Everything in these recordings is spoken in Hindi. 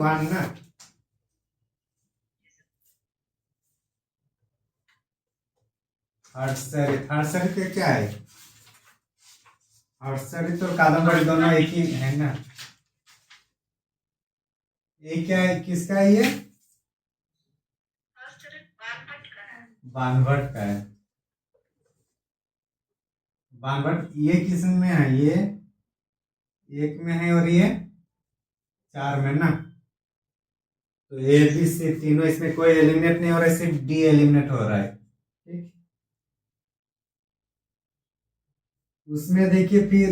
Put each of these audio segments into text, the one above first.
वन ना। हर्षरी के क्या है? हर्षरी तो कादम्बरी दोनों एक ही है ना। ये क्या है, किसका है ये? बानभट्ट का है। बानभट्ट ये किस में है? ये एक में है और ये चार में ना। तो ए बी सी तीनों, इसमें कोई एलिमिनेट नहीं हो रहा है, सिर्फ डी एलिमिनेट हो रहा है। ठीक। उसमें देखिए फिर,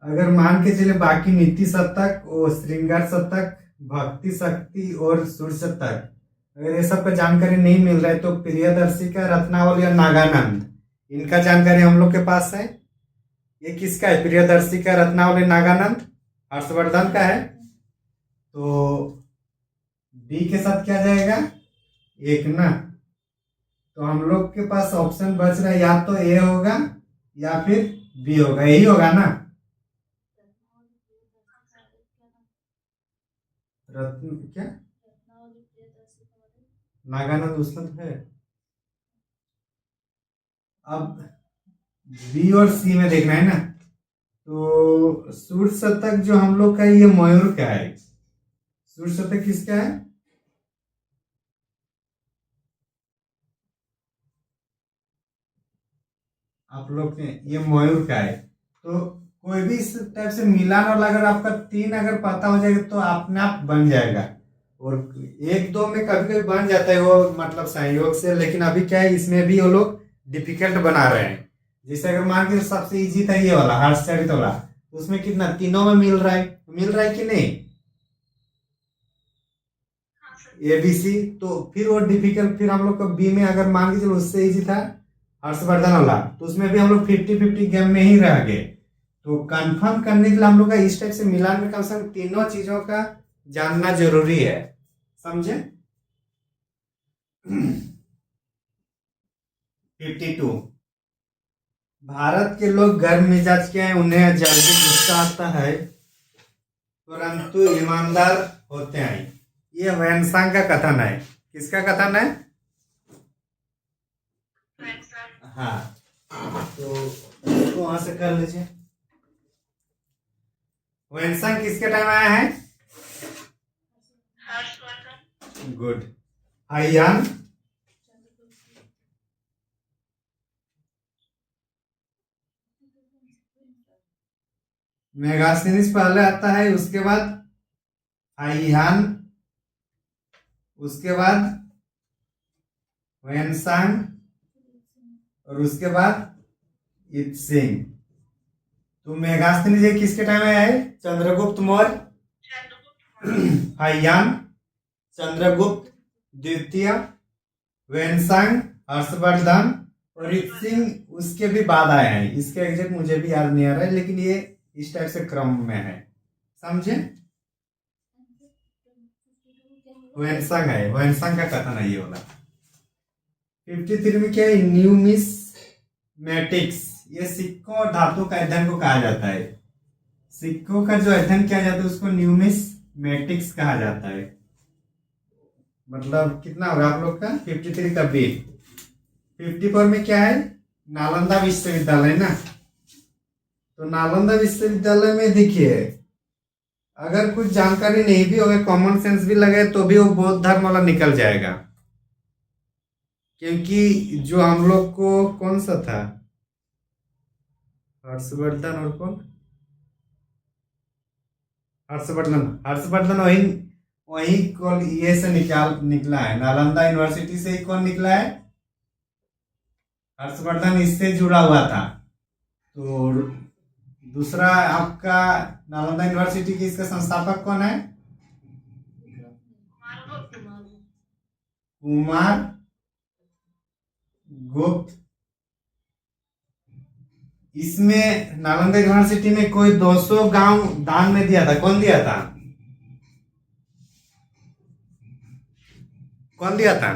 अगर मान के चले बाकी नीति शतक और श्रृंगार शतक, भक्ति शक्ति और सूर्य शतक, अगर ये सब का जानकारी नहीं मिल रहा है तो प्रियदर्शी का, रत्नावली और नागानंद, इनका जानकारी हम लोग के पास है। ये किसका है? प्रियदर्शी का, रत्नावली, नागानंद, हर्षवर्धन का है। तो बी के साथ क्या जाएगा? एक ना। तो हम लोग के पास ऑप्शन बच रहा है, या तो ए होगा या फिर बी होगा, यही होगा ना। रत्न क्या? नागानंद उसमें तो है। अब बी और सी में देखना है ना। तो सूर्य शतक जो हम लोग का, ये मयूर का है। सूर्य शतक किसका है? आप लोग के, ये मयूर का है। तो कोई भी इस टाइप से मिलान वाला अगर आपका तीन अगर पता हो जाएगा तो अपने आप बन जाएगा। और एक दो में कभी कभी बन जाता है वो, मतलब संयोग से, लेकिन अभी क्या है, इसमें भी वो लोग डिफिकल्ट बना रहे हैं। जैसे अगर मान के सबसे इजी था ये वाला हर्षचरित वाला, उसमें कितना तीनों में मिल रहा है कि नहीं? A B C. तो फिर वो डिफिकल्ट, फिर हम लोग को बी में अगर मान के चलो उससे इजी था हर्षवर्धन वाला, तो उसमें भी हम लोग 50-50 गेम में ही रह गए। तो कंफर्म करने के लिए हम लोग का इस टाइप से मिलान में कम से कम तीनों चीजों का जानना जरूरी है। समझे? 52। भारत के लोग गर्म मिजाज के हैं, उन्हें जल्दी गुस्सा आता है, परंतु ईमानदार होते हैं। ये वैनसांग का कथन है। किसका कथन है? हाँ। तो इसको वहां से कर लीजिए। वैनसांग किसके टाइम आया है? गुड। हाइयान? मेगास्थनीज पहले आता है, उसके बाद हाइयान, उसके बाद वैनसांग, और उसके बाद इत्सिंग। तो मेगास्थनीज ये किसके टाइम में आए? चंद्रगुप्त मौर्य, हाइयान चंद्रगुप्त द्वितीय, वैनसांग हर्षवर्धन, और इत्सिंग उसके भी बाद आए हैं। इसके एग्जैक्ट मुझे भी याद नहीं आ रहा है, लेकिन ये इस टाइप से क्रम में है। समझे? वैनसांग है, वैनसांग का कथन है ये वाला। 53 में क्या है? न्यूमिस्मेटिक्स। ये सिक्कों और धातु का अध्ययन को कहा जाता है। सिक्कों का जो अध्ययन किया जाता है उसको न्यूमिस्मेटिक्स कहा जाता है। मतलब कितना होगा आप लोग का? 53 का बी। 54 में क्या है? नालंदा विश्वविद्यालय ना। तो नालंदा विश्वविद्यालय में देखिए, अगर कुछ जानकारी नहीं भी होगा, कॉमन सेंस भी लगे, तो भी वो बौद्ध धर्म वाला निकल जाएगा। क्योंकि जो हम लोग को कौन सा था, हर्षवर्धन और कौन, हर्षवर्धन, हर्षवर्धन वही वही कौन ये से निकला है, नालंदा यूनिवर्सिटी से ही कौन निकला है? हर्षवर्धन इससे जुड़ा हुआ था। तो दूसरा आपका नालंदा यूनिवर्सिटी की इसका संस्थापक कौन है? कुमार गुप्त। इसमें नालंदा यूनिवर्सिटी में कोई 200 गांव दान में दिया था। कौन दिया था? कौन दिया था?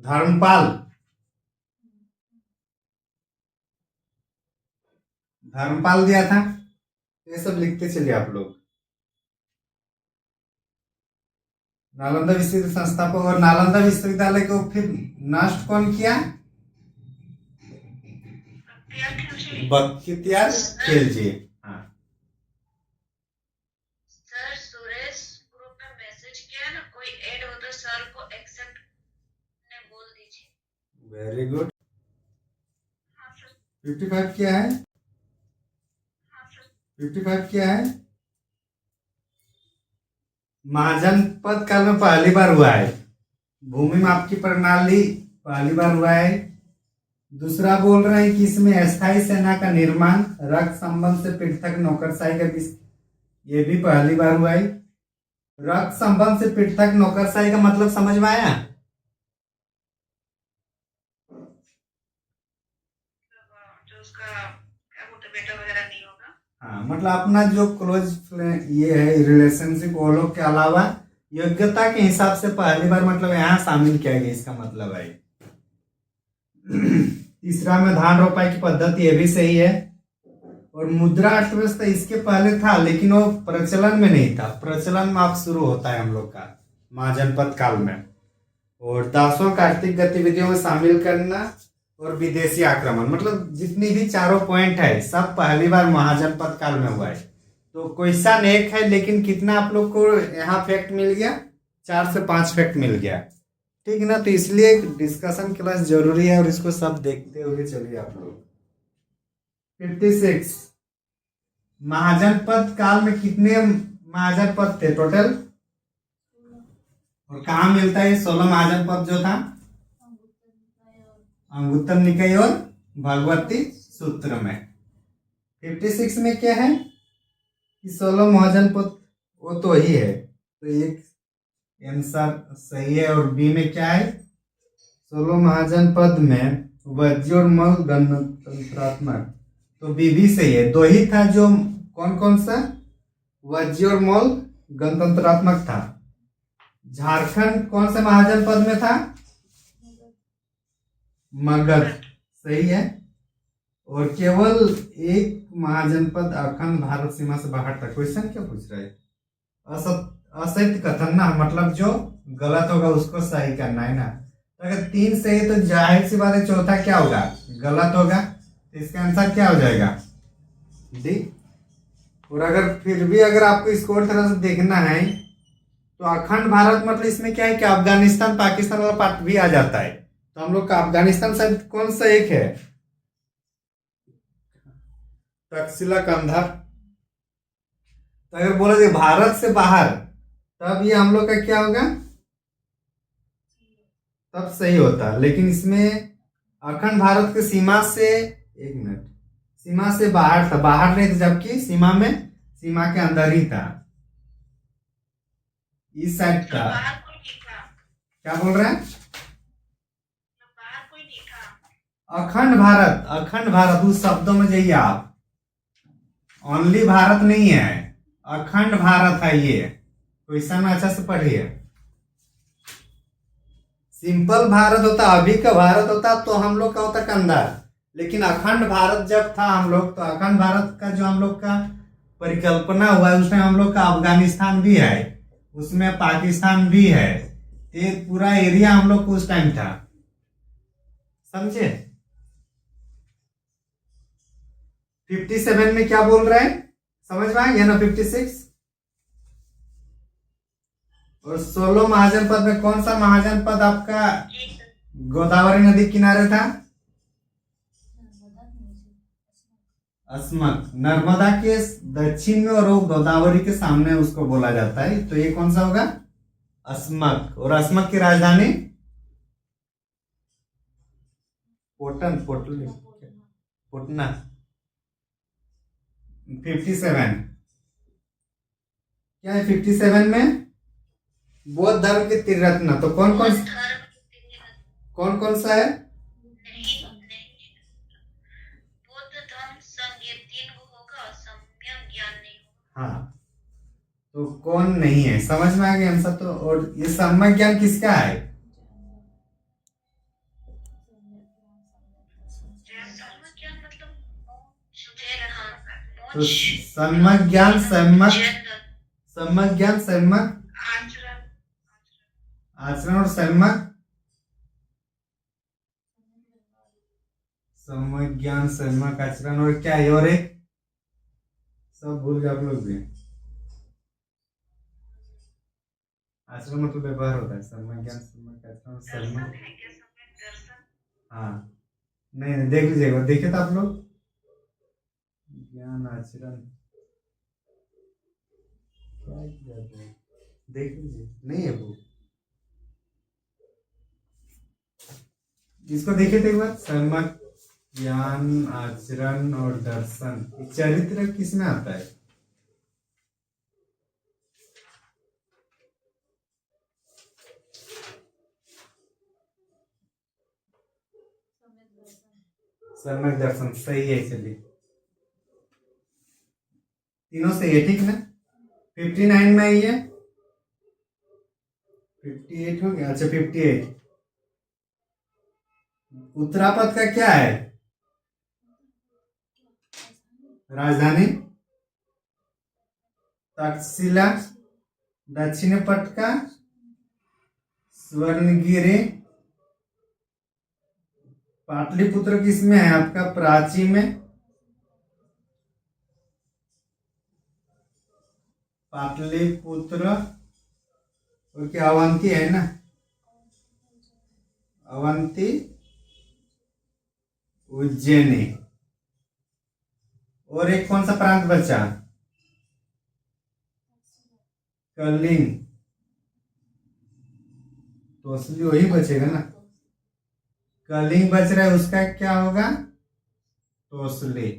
धर्मपाल। धर्मपाल दिया था। ये सब लिखते चलिए आप लोग। नालंदा विश्वविद्यालय संस्थापक। और नालंदा विश्वविद्यालय को फिर नष्ट कौन किया? बख्तियार खिलजी। हाँ, सर सुरेश ग्रुप में मैसेज किया ना, कोई ऐड हो तो सर को एक्सेप्ट ने बोल दीजिए। Very good. हाँ सर। 55 क्या है? हाँ सर। 55 क्या है? महाजनपद काल में पहली बार हुआ है। भूमि माप की प्रणाली पहली बार हुआ है। दूसरा बोल रहे हैं कि इसमें अस्थायी सेना का निर्माण, रक्त संबंध से पृथक नौकरशाही का ये भी पहली बार हुआ है। रक्त संबंध से पृथक नौकरशाही का मतलब समझ में आया? जो उसका क्या बोलते बेटा वगैरह नहीं होगा। हाँ, मतलब अपना जो क्लोज ये है रिलेशनशिप, वो लोग के अलावा योग्यता के हिसाब से पहली बार मतलब यहाँ शामिल किया गया, इसका मतलब है। तीसरा में धान रोपाई की पद्धति, ये भी सही है। और मुद्रा अर्थव्यवस्था इसके पहले था, लेकिन वो प्रचलन में नहीं था। प्रचलन में अब शुरू होता है हम लोग का महाजनपद काल में। और दासों का आर्थिक गतिविधियों में शामिल करना और विदेशी आक्रमण, मतलब जितनी भी चारों पॉइंट है सब पहली बार महाजनपद काल में हुआ है। तो क्वेश्चन एक है, लेकिन कितना आप लोग को यहाँ फैक्ट मिल गया? 4 से 5 फैक्ट मिल गया, ठीक है ना। तो इसलिए डिस्कशन क्लास जरूरी है और इसको सब देखते हुए चलिए आप लोग। 56 महाजनपद काल में कितने महाजनपद थे टोटल? और कहाँ मिलता है 16 महाजनपद जो था? अंगुत्तर निकाय और भगवती सूत्र में। 56 में क्या है कि 16 महाजनपद, वो तो ही है, तो एक आंसर सही है। और बी में क्या है? 16 महाजनपद में वज्र और मल गणतंत्रात्मक, तो बी भी सही है। दो ही था, जो कौन कौन सा? वज्र और मल गणतंत्रात्मक था। झारखंड कौन से महाजनपद में था? मगध, सही है। और केवल एक महाजनपद अखंड भारत सीमा से बाहर था। क्वेश्चन क्या पूछ रहा है? असत्य कथन ना, मतलब जो गलत होगा उसको सही करना है ना। तो अगर 3 सही है तो जाहिर सी बात है चौथा क्या होगा? गलत होगा। तो इसका आंसर क्या हो जाएगा? डी। और अगर फिर भी अगर आपको इसको और तरह से देखना है तो अखंड भारत मतलब इसमें क्या है कि अफगानिस्तान पाकिस्तान वाला पार्ट भी आ जाता है। तो हम लोग का अफगानिस्तान शायद कौन सा एक है? तक्षशिला कंधार। तो अगर बोला जाए भारत से बाहर, तब ये हम लोग का क्या होगा? तब सही होता। लेकिन इसमें अखंड भारत के सीमा से, एक मिनट, सीमा से बाहर था, बाहर नहीं था, जबकि सीमा में, सीमा के अंदर ही था, इस साइड था। क्या बोल रहे हैं? अखंड भारत, अखंड भारत उस शब्दों में जाइए आप। ओनली भारत नहीं है, अखंड भारत है ये। क्वेश्चन में अच्छा से पढ़िए। सिंपल भारत होता, अभी का भारत होता तो हम लोग का होता कंधार। लेकिन अखंड भारत जब था हम लोग, तो अखंड भारत का जो हम लोग का परिकल्पना हुआ है उसमें हम लोग का अफगानिस्तान भी है, उसमें पाकिस्तान भी है। ये पूरा एरिया हम लोग को उस टाइम था, समझे। 57 में क्या बोल रहा है समझ में आ गया ना? 56 और 16 महाजनपद में कौन सा महाजनपद आपका गोदावरी नदी किनारे था? अस्मक, नर्मदा के दक्षिण में और वो गोदावरी के सामने उसको बोला जाता है। तो ये कौन सा होगा? अस्मक। और अस्मक की राजधानी पटना। 57 क्या है? 57 में बौद्ध धर्म के त्रिरत्न, तो कौन कौन सा है? हाँ, तो कौन नहीं है? समझ में आ गया आंसर। तो और ये सम्यक ज्ञान किसका है? तो सम्यक ज्ञान, सम्यक आचरण और सम्यक, सम्यक ज्ञान, सम्यक आचरण, और क्या है और एक सब भूल गए आप लोग भी। आचरण मतलब व्यवहार होता है, सम्यक ज्ञान, सम्यक आचरण, दर्शन सम्यक। है क्या समय दर्शन? हाँ, नहीं नहीं, देख लीजिएगा, देखे था आप लोग, ज्ञान आचरण क्या किया था? देख लीजिए, नहीं है वो, इसको देखे थे एक बार, सम्यक ज्ञान आचरण और दर्शन, चरित्र किस में आता है? सम्यक दर्शन सही है, चलिए तीनों सही है, ठीक ना। 59 में ही है, 58 हो गया, अच्छा 58। उत्तरापद का क्या है? राजधानी, तक्षशिला, दक्षिण पट का स्वर्णगिरी, पाटलिपुत्र किसमें है आपका? प्राची में, पाटलिपुत्र, और क्या अवंती है ना, अवंती, उज्जैनी, और एक कौन सा प्रांत बचा? कलिंग, तो असली वही बचेगा ना, कलिंग बच रहा है, उसका क्या होगा? तोसली।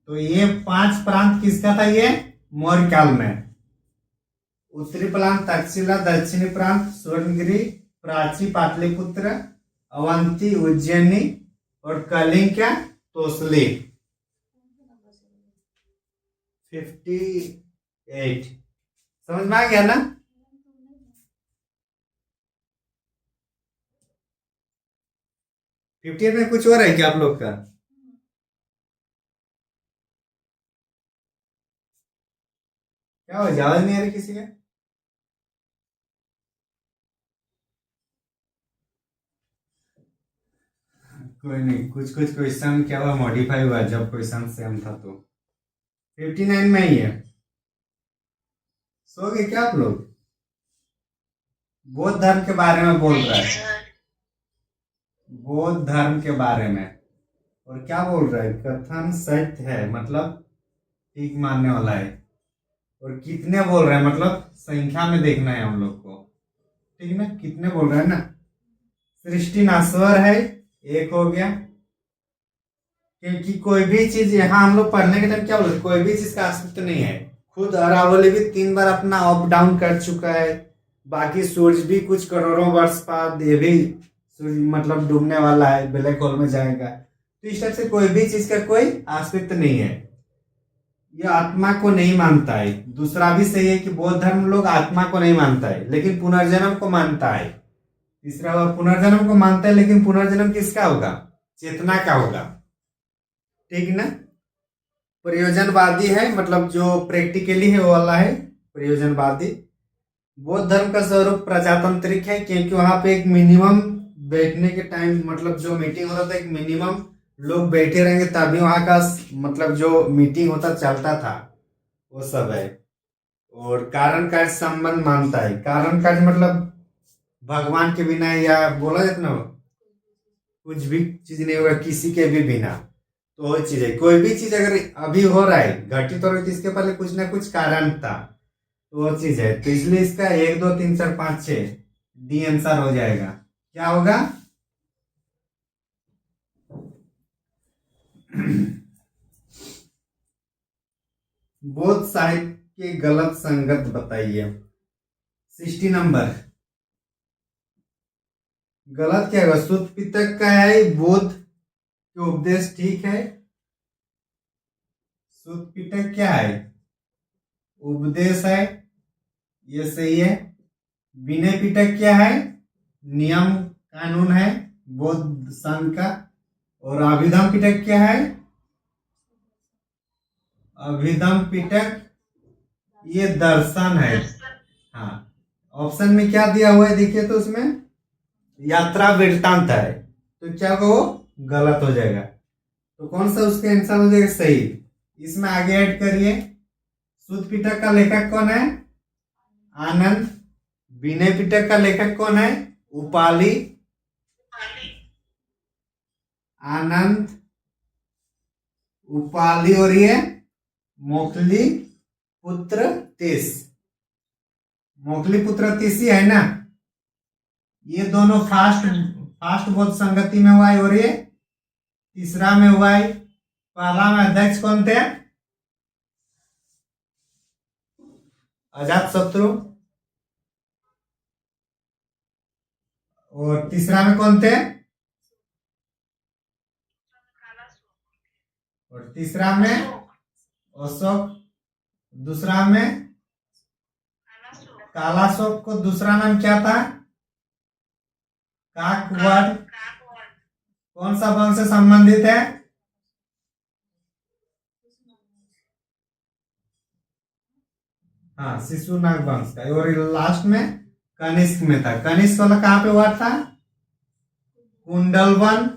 तो ये 5 प्रांत किसका था? ये मौर्य काल में। उत्तरी प्रांत तक्षशिला, दक्षिणी प्रांत स्वर्णगिरी, प्राची पाटलिपुत्र, अवंती उज्जैनी, और कलिंग क्या? तोसली। 58 समझ में आ गया ना। फिफ्टी में कुछ और है क्या आप लोग का? क्या हो, आवाज नहीं आ रही किसी का? कोई नहीं, कुछ कुछ क्वेश्चन क्या हुआ, मॉडिफाई हुआ जब क्वेश्चन सेम था तो। 59 में ही है। सो गए क्या आप लोग? बौद्ध धर्म के बारे में बोल रहा है, सर बौद्ध धर्म के बारे में। और क्या बोल रहा है? कथन सत्य है, मतलब ठीक मानने वाला है। और कितने बोल रहे हैं, मतलब संख्या में देखना है हम लोग को, ठीक ना। कितने बोल रहे हैं ना। सृष्टि नाश्वर है, एक हो गया। क्योंकि कोई भी चीज यहाँ हम लोग पढ़ने के टाइम क्या बोलते, कोई भी चीज का अस्तित्व नहीं है। खुद अरावली भी 3 बार अपना अप डाउन कर चुका है। बाकी सूरज भी कुछ करोड़ों वर्ष बाद ये भी सूरज मतलब डूबने वाला है, ब्लैक होल में जाएगा। तो इस टाइप से कोई भी चीज का कोई अस्तित्व नहीं है। यह आत्मा को नहीं मानता है। दूसरा भी सही है कि बौद्ध धर्म लोग आत्मा को नहीं मानता है लेकिन पुनर्जन्म को मानता है। तीसरा हुआ पुनर्जन्म को मानता है लेकिन पुनर्जन्म किसका होगा? चेतना का होगा, ठीक ना। प्रयोजनवादी है, मतलब जो प्रैक्टिकली है वो वाला है प्रयोजनवादी। बौद्ध धर्म का स्वरूप प्रजातांत्रिक है क्योंकि वहां पे एक मिनिमम बैठने के टाइम, मतलब जो मीटिंग होता था एक मिनिमम लोग बैठे रहेंगे तभी वहां का मतलब जो मीटिंग होता चलता था, वो सब है। और कारण कार्य संबंध मानता है। कारण कार्य मतलब भगवान के बिना, या बोला जाता ना कुछ भी चीज नहीं होगा किसी के भी बिना। तो वो चीज है, कोई भी चीज अगर अभी हो रहा है घटित हो रही है तो इसके पहले कुछ ना कुछ कारण था, तो वो चीज है। तो इसलिए इसका 1 2 3 4 5 6 डी आंसर हो जाएगा। क्या होगा? बौद्ध साहित्य के गलत संगत बताइए। 60 नंबर। गलत क्या है? सुत्त पिटक का है बुद्ध के उपदेश ठीक है। सुत्त पिटक क्या है? उपदेश है, ये सही है। विनय पिटक क्या है? नियम कानून है बौद्ध संघ का। और अभिधम पिटक क्या है? अभिधम पिटक ये दर्शन है। हाँ, ऑप्शन में क्या दिया हुआ है देखिए, तो उसमें यात्रा वृत्तांत है, तो क्या होगा, वो गलत हो जाएगा। तो कौन सा उसके आंसर हो जाएगा सही। इसमें आगे ऐड करिए, शुद्ध पिटक का लेखक कौन है, आनंद। विनय पिटक का लेखक कौन है, उपाली। आनंद, उपाली और ये मोखली पुत्र तीस। मोखली पुत्र तीसी है ना, ये दोनों फास्ट बोध संगति में हुआ है, और ये तीसरा में हुआ है। पहला में अध्यक्ष कौन थे, अजात शत्रु, और तीसरा में कौन थे, और तीसरा में अशोक, दूसरा में कालाशोक को दूसरा नाम क्या था, काकवध। कौन सा वंश से संबंधित है, हाँ शिशुनाग वंश का। और लास्ट में कनिष्क में था। कनिष्क वाला कहाँ पे हुआ था, कुंडलवन।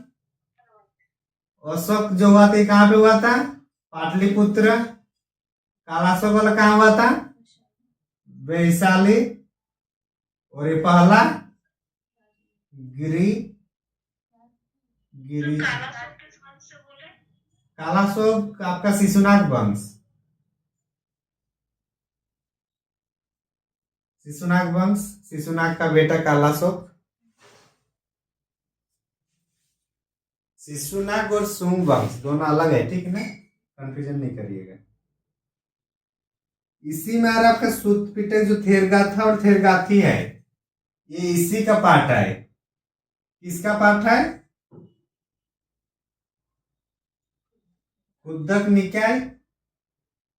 अशोक जो हुआ था कहाँ पे हुआ था, पाटलिपुत्र। कालाशोक वाला कहाँ हुआ था, वैशाली। और ये पहला गिरी गिरी कालाशोक आपका शिशुनाग वंश, शिशुनाग वंश, शिशुनाग का बेटा कालाशोक। शिशुनाग और सुंग वंश दोनों अलग है, ठीक है ना, कंफ्यूजन नहीं करिएगा। इसी में आ रहा आपका सूत पिटक जो थेरगाथा और थेरगाथी है, ये इसी का पार्ट है। किसका पार्ट है, खुद्दक निकाय।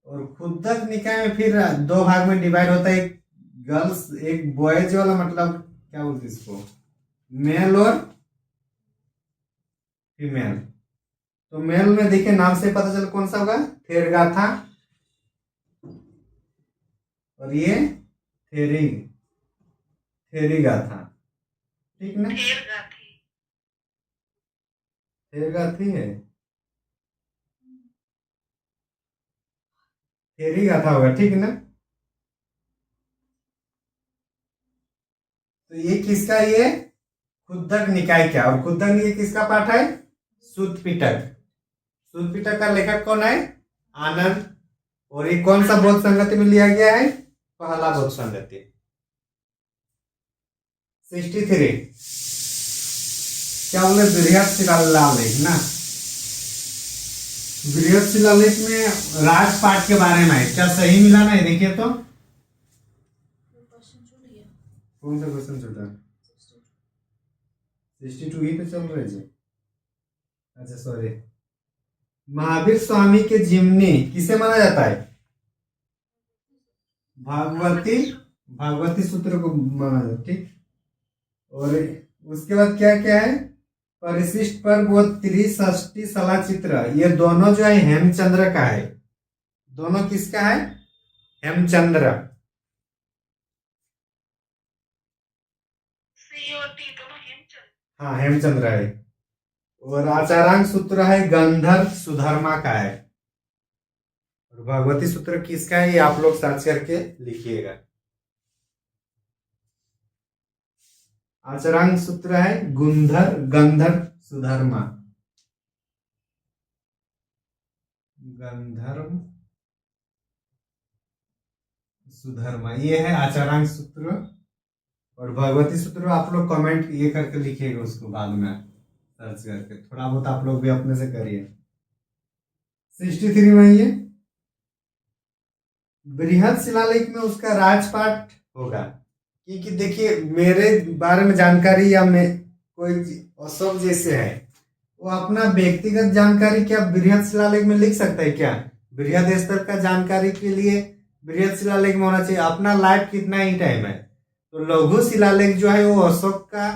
और खुद्दक निकाय में फिर दो भाग में डिवाइड होता है, एक गर्ल्स एक बॉयज वाला, मतलब क्या बोलते इसको, मेल और फीमेल। तो मेल में देखिए नाम से पता चल कौन सा होगा, थेरगाथा। और ये थेरीगाथा, ठीक ना, थेरगाथी है, थेरीगाथा होगा, ठीक ना। तो ये किसका, ये खुद्दक निकाय क्या, और खुद्दक निकाय किसका पाठ है, शुद्ध पिटक। शुद्ध पिटक का लेखक कौन है, आनंद। और ये कौन सा बोध संगति में लिया गया है, पहला बोध संगति। 63 क्या बोले, बृहद शिलालेख ना। बृहद शिलालेख में राजपाट के बारे में है, क्या सही मिला ना, देखिए तो कौन सा क्वेश्चन छूटा, 62 ही पे चल रहे जी। अच्छा सॉरी, महावीर स्वामी के जिम्नी किसे माना जाता है, भागवती सूत्र को माना जाता है, ठीक। और उसके बाद क्या क्या है, परिशिष्ट पर्व व त्रिषष्टि सला चित्र, ये दोनों जो है हेमचंद्र का है। दोनों किसका है, हेमचंद्र। हाँ हेमचंद्र है। और आचारांक सूत्र है गंधर्व सुधर्मा का है। और भगवती सूत्र किसका है, ये आप लोग सर्च करके लिखिएगा। आचरांक सूत्र है गंधर्व सुधर्मा, गंधर्व सुधर्मा, ये है आचरांक सूत्र। और भगवती सूत्र आप लोग कमेंट ये करके लिखिएगा, उसको बाद में सर्च करके थोड़ा बहुत आप लोग भी अपने से करिए। 63 में ये बृहद शिलालेख में उसका राजपाट होगा, क्योंकि देखिए मेरे बारे में जानकारी या मैं कोई अशोक जैसे है, वो अपना व्यक्तिगत जानकारी क्या बृहद शिलालेख में लिख सकता है क्या, बृहद स्तर का जानकारी के लिए बृहद शिलालेख में होना चाहिए। अपना लाइफ कितना ही टाइम है, तो लघु शिलालेख जो है वो अशोक का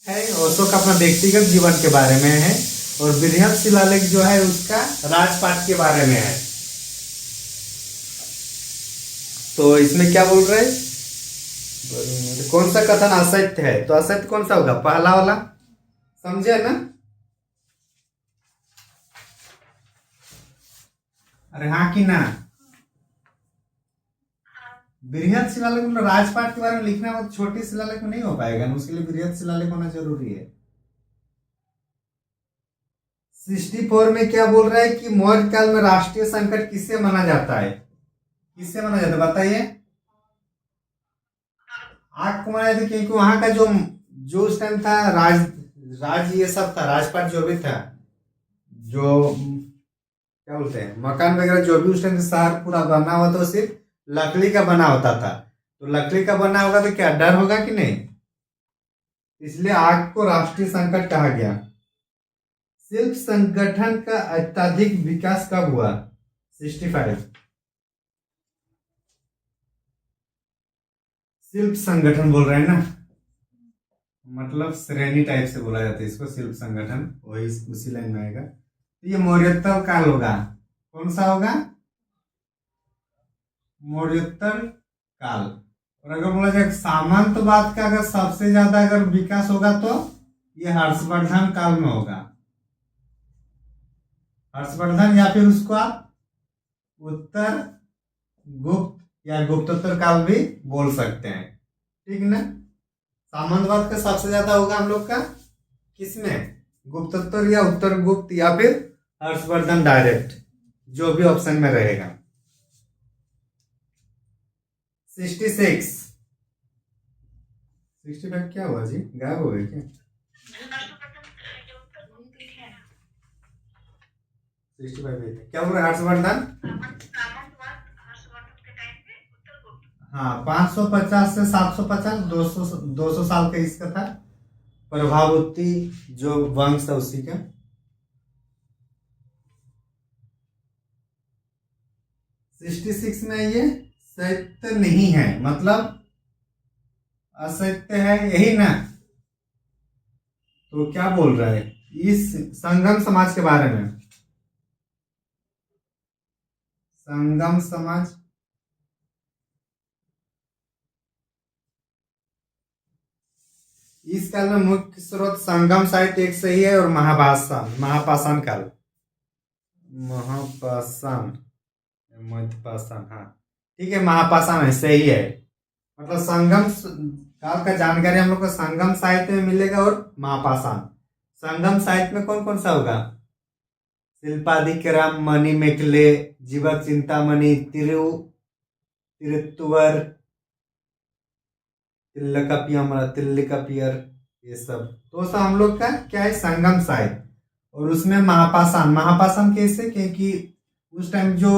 है, अशोक अपना व्यक्तिगत जीवन के बारे में है। और बृहद शिलालेख जो है उसका राजपाट के बारे में है। तो इसमें क्या बोल रहे हैं, कौन सा कथन असत्य है? तो असत्य कौन सा होगा? पहला वाला, समझे ना? अरे हाँ कि ना? बृहद शिलालेख मतलब राजपाट के बारे में लिखना हो, छोटे शिलालेख में नहीं हो पाएगा ना, उसके लिए बृहद शिलालेख होना जरूरी है। 64 में क्या बोल रहा है कि मौर्य काल में राष्ट्रीय संकट किससे माना जाता है? किससे माना जाता है बताइए? आग को माना जाता है क्योंकि वहां का जो जो उस टाइम था राज ये सब था, राजपाट जो भी था, जो क्या बोलते हैं मकान वगैरह जो भी उस टाइम शहर पूरा बना हुआ था, वो सिर्फ लकड़ी का बना होता था। तो लकड़ी का बना होगा तो क्या डर होगा कि नहीं? इसलिए आग को राष्ट्रीय संकट कहा गया। शिल्प संगठन का अत्यधिक विकास कब हुआ? 65। शिल्प संगठन बोल रहे हैं ना, मतलब श्रेणी टाइप से बोला जाता है इसको, शिल्प संगठन, वही उसी लाइन में आएगा। तो ये मौर्योत्तर काल होगा। कौन सा होगा? मौर्योत्तर काल। और अगर बोला जाए सामंतवाद का अगर सबसे ज्यादा अगर विकास होगा तो ये हर्षवर्धन काल में होगा। हर्षवर्धन, या फिर उसको आप उत्तर गुप्त या गुप्तोत्तर काल भी बोल सकते हैं, ठीक ना? सामंतवाद का सबसे ज्यादा होगा हम लोग का किसमें? गुप्तोत्तर या उत्तर गुप्त या फिर हर्षवर्धन डायरेक्ट, जो भी ऑप्शन में रहेगा। 66 65 क्या हुआ जी? गायब हो गए क्या? 65 क्या बोल रहे हैं? हर्षवर्धन, हाँ 550 से 750, 200 साल का इसका था। प्रभावती जो वंश है उसी का। 66 में ये सत्य नहीं है, मतलब असत्य है, यही ना? तो क्या बोल रहा है इस संगम समाज के बारे में? संगम समाज, इस काल में मुख्य स्रोत संगम साहित्य एक सही है, और महापाषाण काल, महापाषाण, मध्यपाषाण, हाँ ठीक है, महापाषाण है, सही है। मतलब संगम काल का जानकारी हम लोग को संगम साहित्य में मिलेगा और महापाषाण। संगम साहित्य में कौन कौन सा होगा? शिल्पादिक्रम, मणिमेखले, जीवक चिंतामणि, तिरुत्तुवर, तिल्लिकपियर, ये सब तो सब हम लोग का क्या है? संगम साहित्य। और उसमें महापाषाण कैसे? क्योंकि उस टाइम जो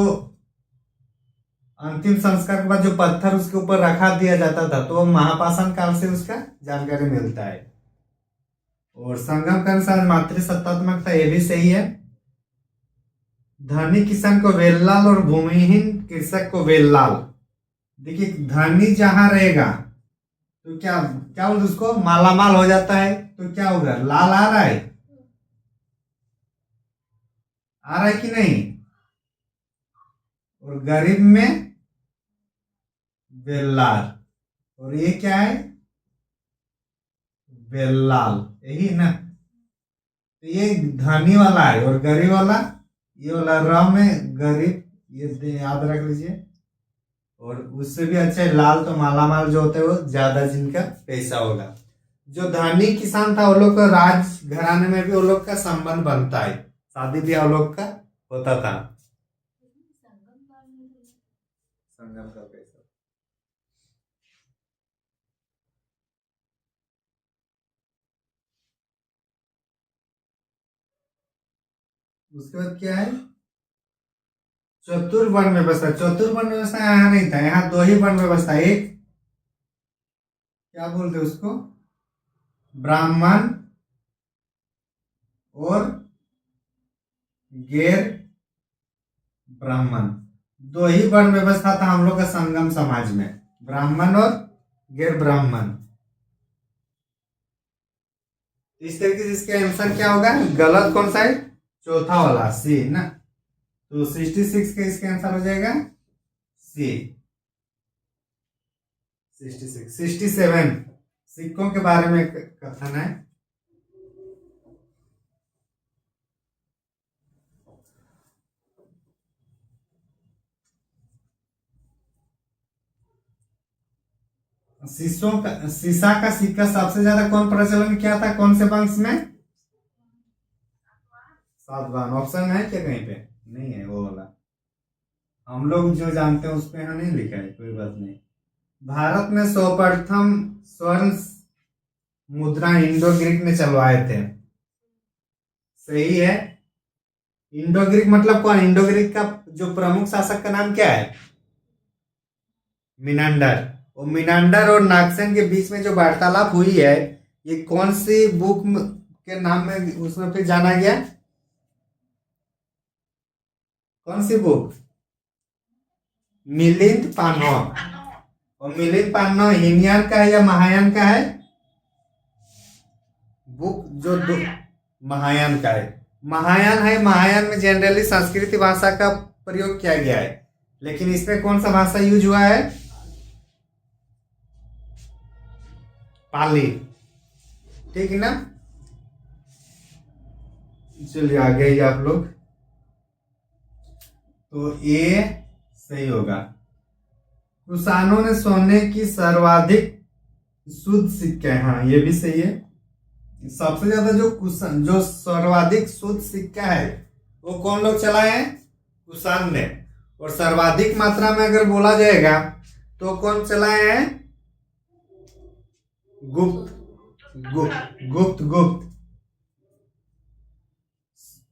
अंतिम संस्कार के बाद जो पत्थर उसके ऊपर रखा दिया जाता था, तो महापाषाण काल से उसका जानकारी मिलता है। और संगम के अनुसार मातृसत्तात्मक था, ये भी सही है। धनी किसान को वेल्लाल और भूमिहीन कृषक को वेल्लाल। देखिए धनी जहां रहेगा तो क्या क्या बोलते उसको? मालामाल हो जाता है, तो क्या होगा? लाल आ रहा है, आ रहा है कि नहीं? और गरीब में बेल्लाल, और ये क्या है? बेल्लाल, यही ना? तो ये धनी वाला है, और गरीब वाला ये वाला र में गरीब, ये याद रख लीजिए। और उससे भी अच्छा है लाल, तो मालामाल जो होते हैं वो ज्यादा जिनका पैसा होगा। जो धनी किसान था वो लोग का राज घराने में भी वो लोग का संबंध बनता है, शादी ब्याह वो लोग का होता था। संगम का पैसा। उसके बाद क्या है? चतुर्वर्ण व्यवस्था। चतुर्वर्ण व्यवस्था यहाँ नहीं था, यहाँ दो ही वर्ण व्यवस्था। एक क्या बोलते उसको? ब्राह्मण और गैर ब्राह्मण, दो ही वर्ण व्यवस्था था हम लोग का संगम समाज में, ब्राह्मण और गैर ब्राह्मण। इस तरीके से इसका आंसर क्या होगा? गलत कौन सा है? चौथा वाला, सी ना। तो 66 का इसका आंसर हो जाएगा सी। 66 67 सिक्कों के बारे में कथन है। सीसा का सिक्का सबसे ज्यादा कौन प्रचलन किया था, कौन से वंश में? सातवाहन। ऑप्शन है क्या कहीं पे? नहीं है वो वाला, हम लोग जो जानते हैं उस पे यहाँ नहीं लिखा है, कोई बात नहीं। भारत में सर्वप्रथम स्वर्ण मुद्रा इंडो ग्रीक ने चलवाए थे। सही है। इंडो ग्रीक मतलब कौन? इंडो ग्रीक का जो प्रमुख शासक का नाम क्या है? मिनांडर। और मिनांडर और नाक्सन के बीच में जो वार्तालाप हुई है, ये कौन सी बुक के नाम में उसमें फिर जाना गया? कौन सी बुक? मिलिंद पानव। और मिलिंद पानव हीनयान का है या महायान का है? बुक जो दो महायान का है। महायान है। महायान में जनरली संस्कृत भाषा का प्रयोग किया गया है, लेकिन इसमें कौन सा भाषा यूज हुआ है? पाली। ठीक है ना? चलिए आगे ही आप लोग। तो ये सही होगा। कुषाणों ने सोने की सर्वाधिक शुद्ध सिक्के, हाँ ये भी सही है। सबसे ज्यादा जो सर्वाधिक शुद्ध सिक्का है वो कौन लोग चलाए हैं? कुषाण ने। और सर्वाधिक मात्रा में अगर बोला जाएगा तो कौन चलाए हैं? गुप्त। गुप्त।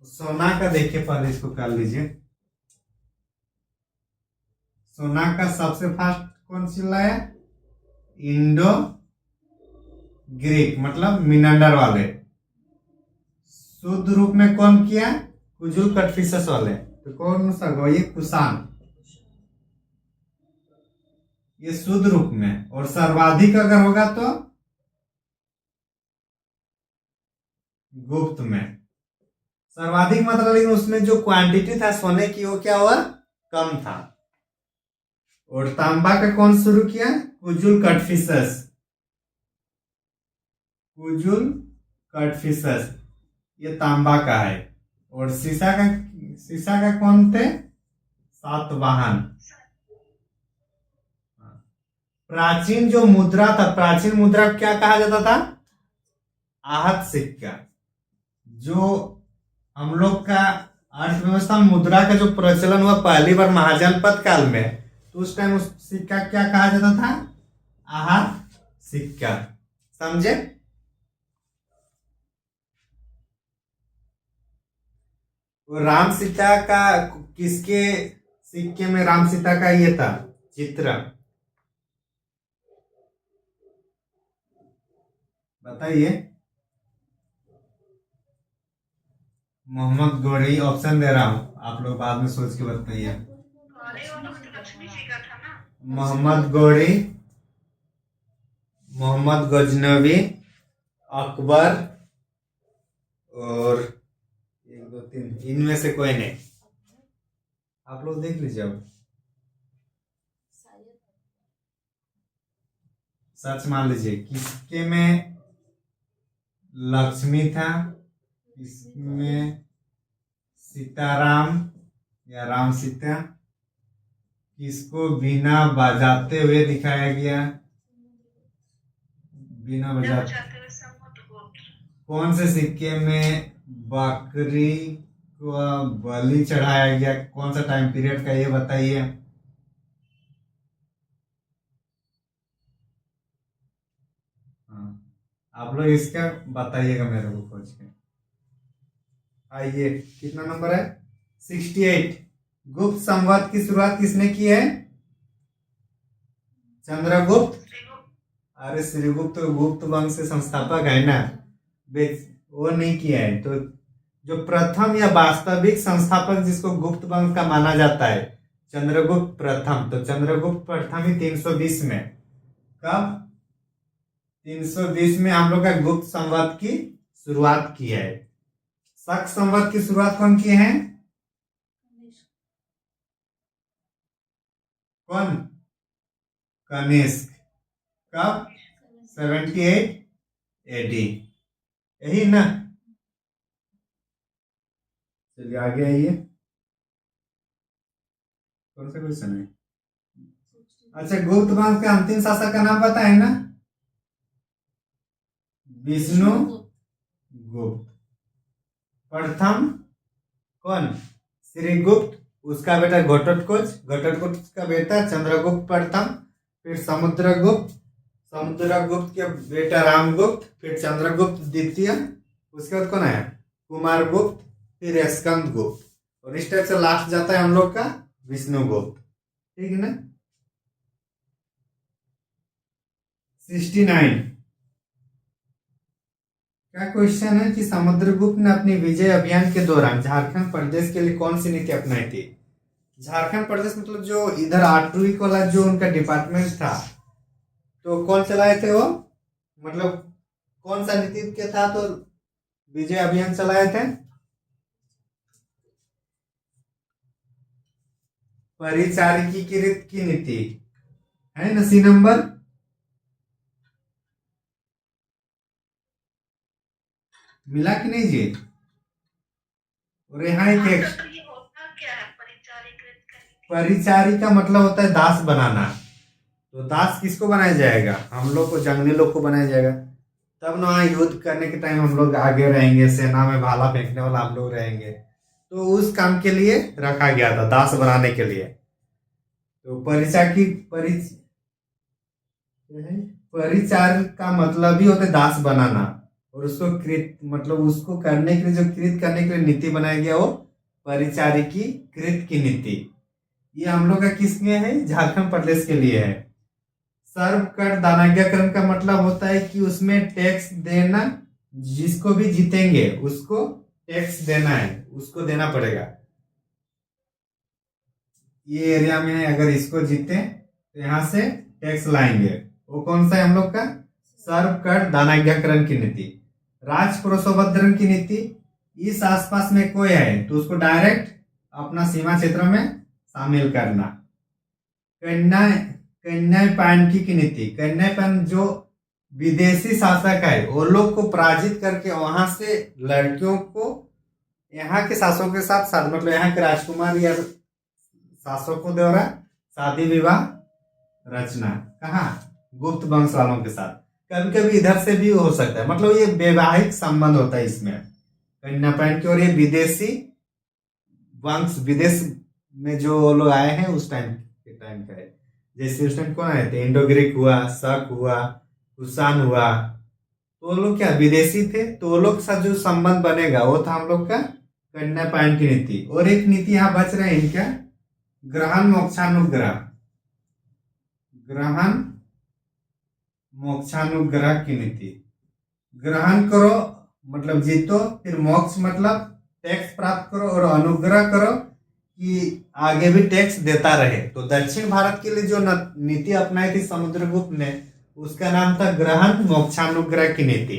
सोना का देखिए, पहले इसको कर लीजिए। सोना का सबसे फास्ट कौन चिल्लाया? इंडो ग्रीक मतलब मिनांडर वाले। शुद्ध रूप में कौन किया? कुजुल कटफिसस वाले। तो कौन सा गो? ये कुषाण, ये शुद्ध रूप में। और सर्वाधिक अगर होगा तो गुप्त में। सर्वाधिक मतलब, लेकिन उसमें जो क्वांटिटी था सोने की वो क्या हुआ? कम था। और तांबा का कौन शुरू किया? कुजुल कटफिसस। कुजुल कटफिसस ये तांबा का है। और सीसा का कौन थे? सातवाहन। प्राचीन जो मुद्रा था, प्राचीन मुद्रा क्या कहा जाता था? आहत सिक्का। जो हम लोग का अर्थव्यवस्था मुद्रा का जो प्रचलन हुआ पहली बार महाजनपद काल में, तो उस टाइम उस सिक्का क्या कहा जाता था? आहत सिक्का। समझे? राम सीता का किसके सिक्के में राम सीता का ये था चित्र? बताइए। मोहम्मद गौरी। ऑप्शन दे रहा हूं, आप लोग बाद में सोच के बताइए। लक्ष्मी जी का था ना? मोहम्मद गौरी, मोहम्मद गजनवी, अकबर और 1 2 3, इनमें से कोई नहीं। आप लोग देख लीजिए अब, सर्च मान लीजिए किसके में लक्ष्मी था, किसमें सीताराम या राम सीता, किसको बिना बजाते हुए दिखाया गया? बिना बजाते। कौन से सिक्के में बकरी को बलि चढ़ाया गया? कौन सा टाइम पीरियड का ये बताइए। हाँ, आप लोग इसका बताइएगा मेरे को खोज के। आइए, कितना नंबर है? 68। गुप्त संवत की शुरुआत किसने की है? चंद्रगुप्त। अरे श्रीगुप्त गुप्त वंश से संस्थापक है ना, वो नहीं किया है। तो जो प्रथम या वास्तविक संस्थापक जिसको गुप्त वंश का माना जाता है, चंद्रगुप्त प्रथम। तो चंद्रगुप्त प्रथम ही 320 में। कब? 320 में हम लोग का गुप्त संवत की शुरुआत की है। शक संवत की शुरुआत कौन किए हैं? कौन? कनिष्क। कब? 78 AD, यही ना? चलिए आगे आइए, कौन सा क्वेश्चन है? अच्छा, गुप्त वंश का अंतिम शासक का नाम पता है ना? विष्णु गुप्त। प्रथम कौन? श्रीगुप्त, उसका बेटा घटोत्कच, घटोत्कच का बेटा चंद्रगुप्त प्रथम, फिर समुद्रगुप्त, समुद्रगुप्त के बेटा रामगुप्त, फिर चंद्रगुप्त द्वितीय, उसके बाद कौन है? कुमारगुप्त, फिर स्कंदगुप्त, और इस टाइप से लास्ट जाता है हम लोग का विष्णुगुप्त। ठीक है ना? 69 क्या क्वेश्चन है कि समुद्रगुप्त ने अपनी विजय अभियान के दौरान झारखंड प्रदेश के लिए कौन सी नीति अपनाई थी? झारखंड प्रदेश मतलब जो इधर आर्टरिक वाला जो उनका डिपार्टमेंट था, तो कौन चलाए थे वो? मतलब कौन सा नीति के था तो विजय अभियान चलाए थे? परिचारिकीकृत की नीति है ना? C number. मिला कि नहीं जी? और यहाँ एक तो ये होता क्या है परिचारिकृत करने? परिचारिका मतलब होता है दास बनाना। तो दास किसको बनाया जाएगा? हम लोग को, जंगली लोग को बनाया जाएगा। तब ना युद्ध करने के टाइम हम लोग आगे रहेंगे, सेना में भाला फेंकने वाला हम लोग रहेंगे, तो उस काम के लिए रखा गया था, दास बनाने के लिए। तो परिचार का मतलब ही होता है दास बनाना, और उसको कृत मतलब उसको करने के लिए, जो कृत करने के लिए नीति बनाया गया वो परिचारिकी कृत की नीति। ये हम लोग का किस लिए है? झारखंड प्रदेश के लिए है। सर्व कर दानाज्ञाकरण का मतलब होता है कि उसमें टैक्स देना, जिसको भी जीतेंगे उसको टैक्स देना है, उसको देना पड़ेगा। ये एरिया में अगर इसको जीते तो यहाँ से टैक्स लाएंगे, वो कौन सा है हम लोग का? सर्व कर दानाज्ञाकरण की नीति। राज प्रोशोभद्रन की नीति, इस आसपास में कोई है तो उसको डायरेक्ट अपना सीमा क्षेत्र में शामिल करना। कन्यापायन की नीति, कन्यापायन जो विदेशी शासक है वो लोग को पराजित करके वहां से लड़कियों को यहाँ के शासकों के साथ साथ, मतलब यहाँ के राजकुमार या शासकों द्वारा शादी विवाह रचना। कहाँ? गुप्त वंश वालों के साथ। कभी कभी इधर से भी हो सकता है, मतलब ये वैवाहिक संबंध होता है इसमें कन्यापायन की। और ये विदेशी वंश, विदेश में जो लोग आए हैं उस टाइम का है। जैसे उस टाइम कौन आए थे? इंडो ग्रीक हुआ, शक हुआ, कुषाण हुआ, तो वो लोग क्या विदेशी थे, तो वो लोग के साथ जो संबंध बनेगा वो था हम लोग का कन्यापायन की नीति। और एक नीति यहाँ बच रहे हैं इनका, ग्रहण मोक्षानुग्रह। ग्रहण मोक्षानुग्रह की नीति। ग्रहण करो मतलब जीतो, फिर मोक्ष मतलब टैक्स प्राप्त करो, और अनुग्रह करो कि आगे भी टैक्स देता रहे। तो दक्षिण भारत के लिए जो नीति अपनाई थी समुद्रगुप्त ने, उसका नाम था ग्रहण मोक्षानुग्रह की नीति।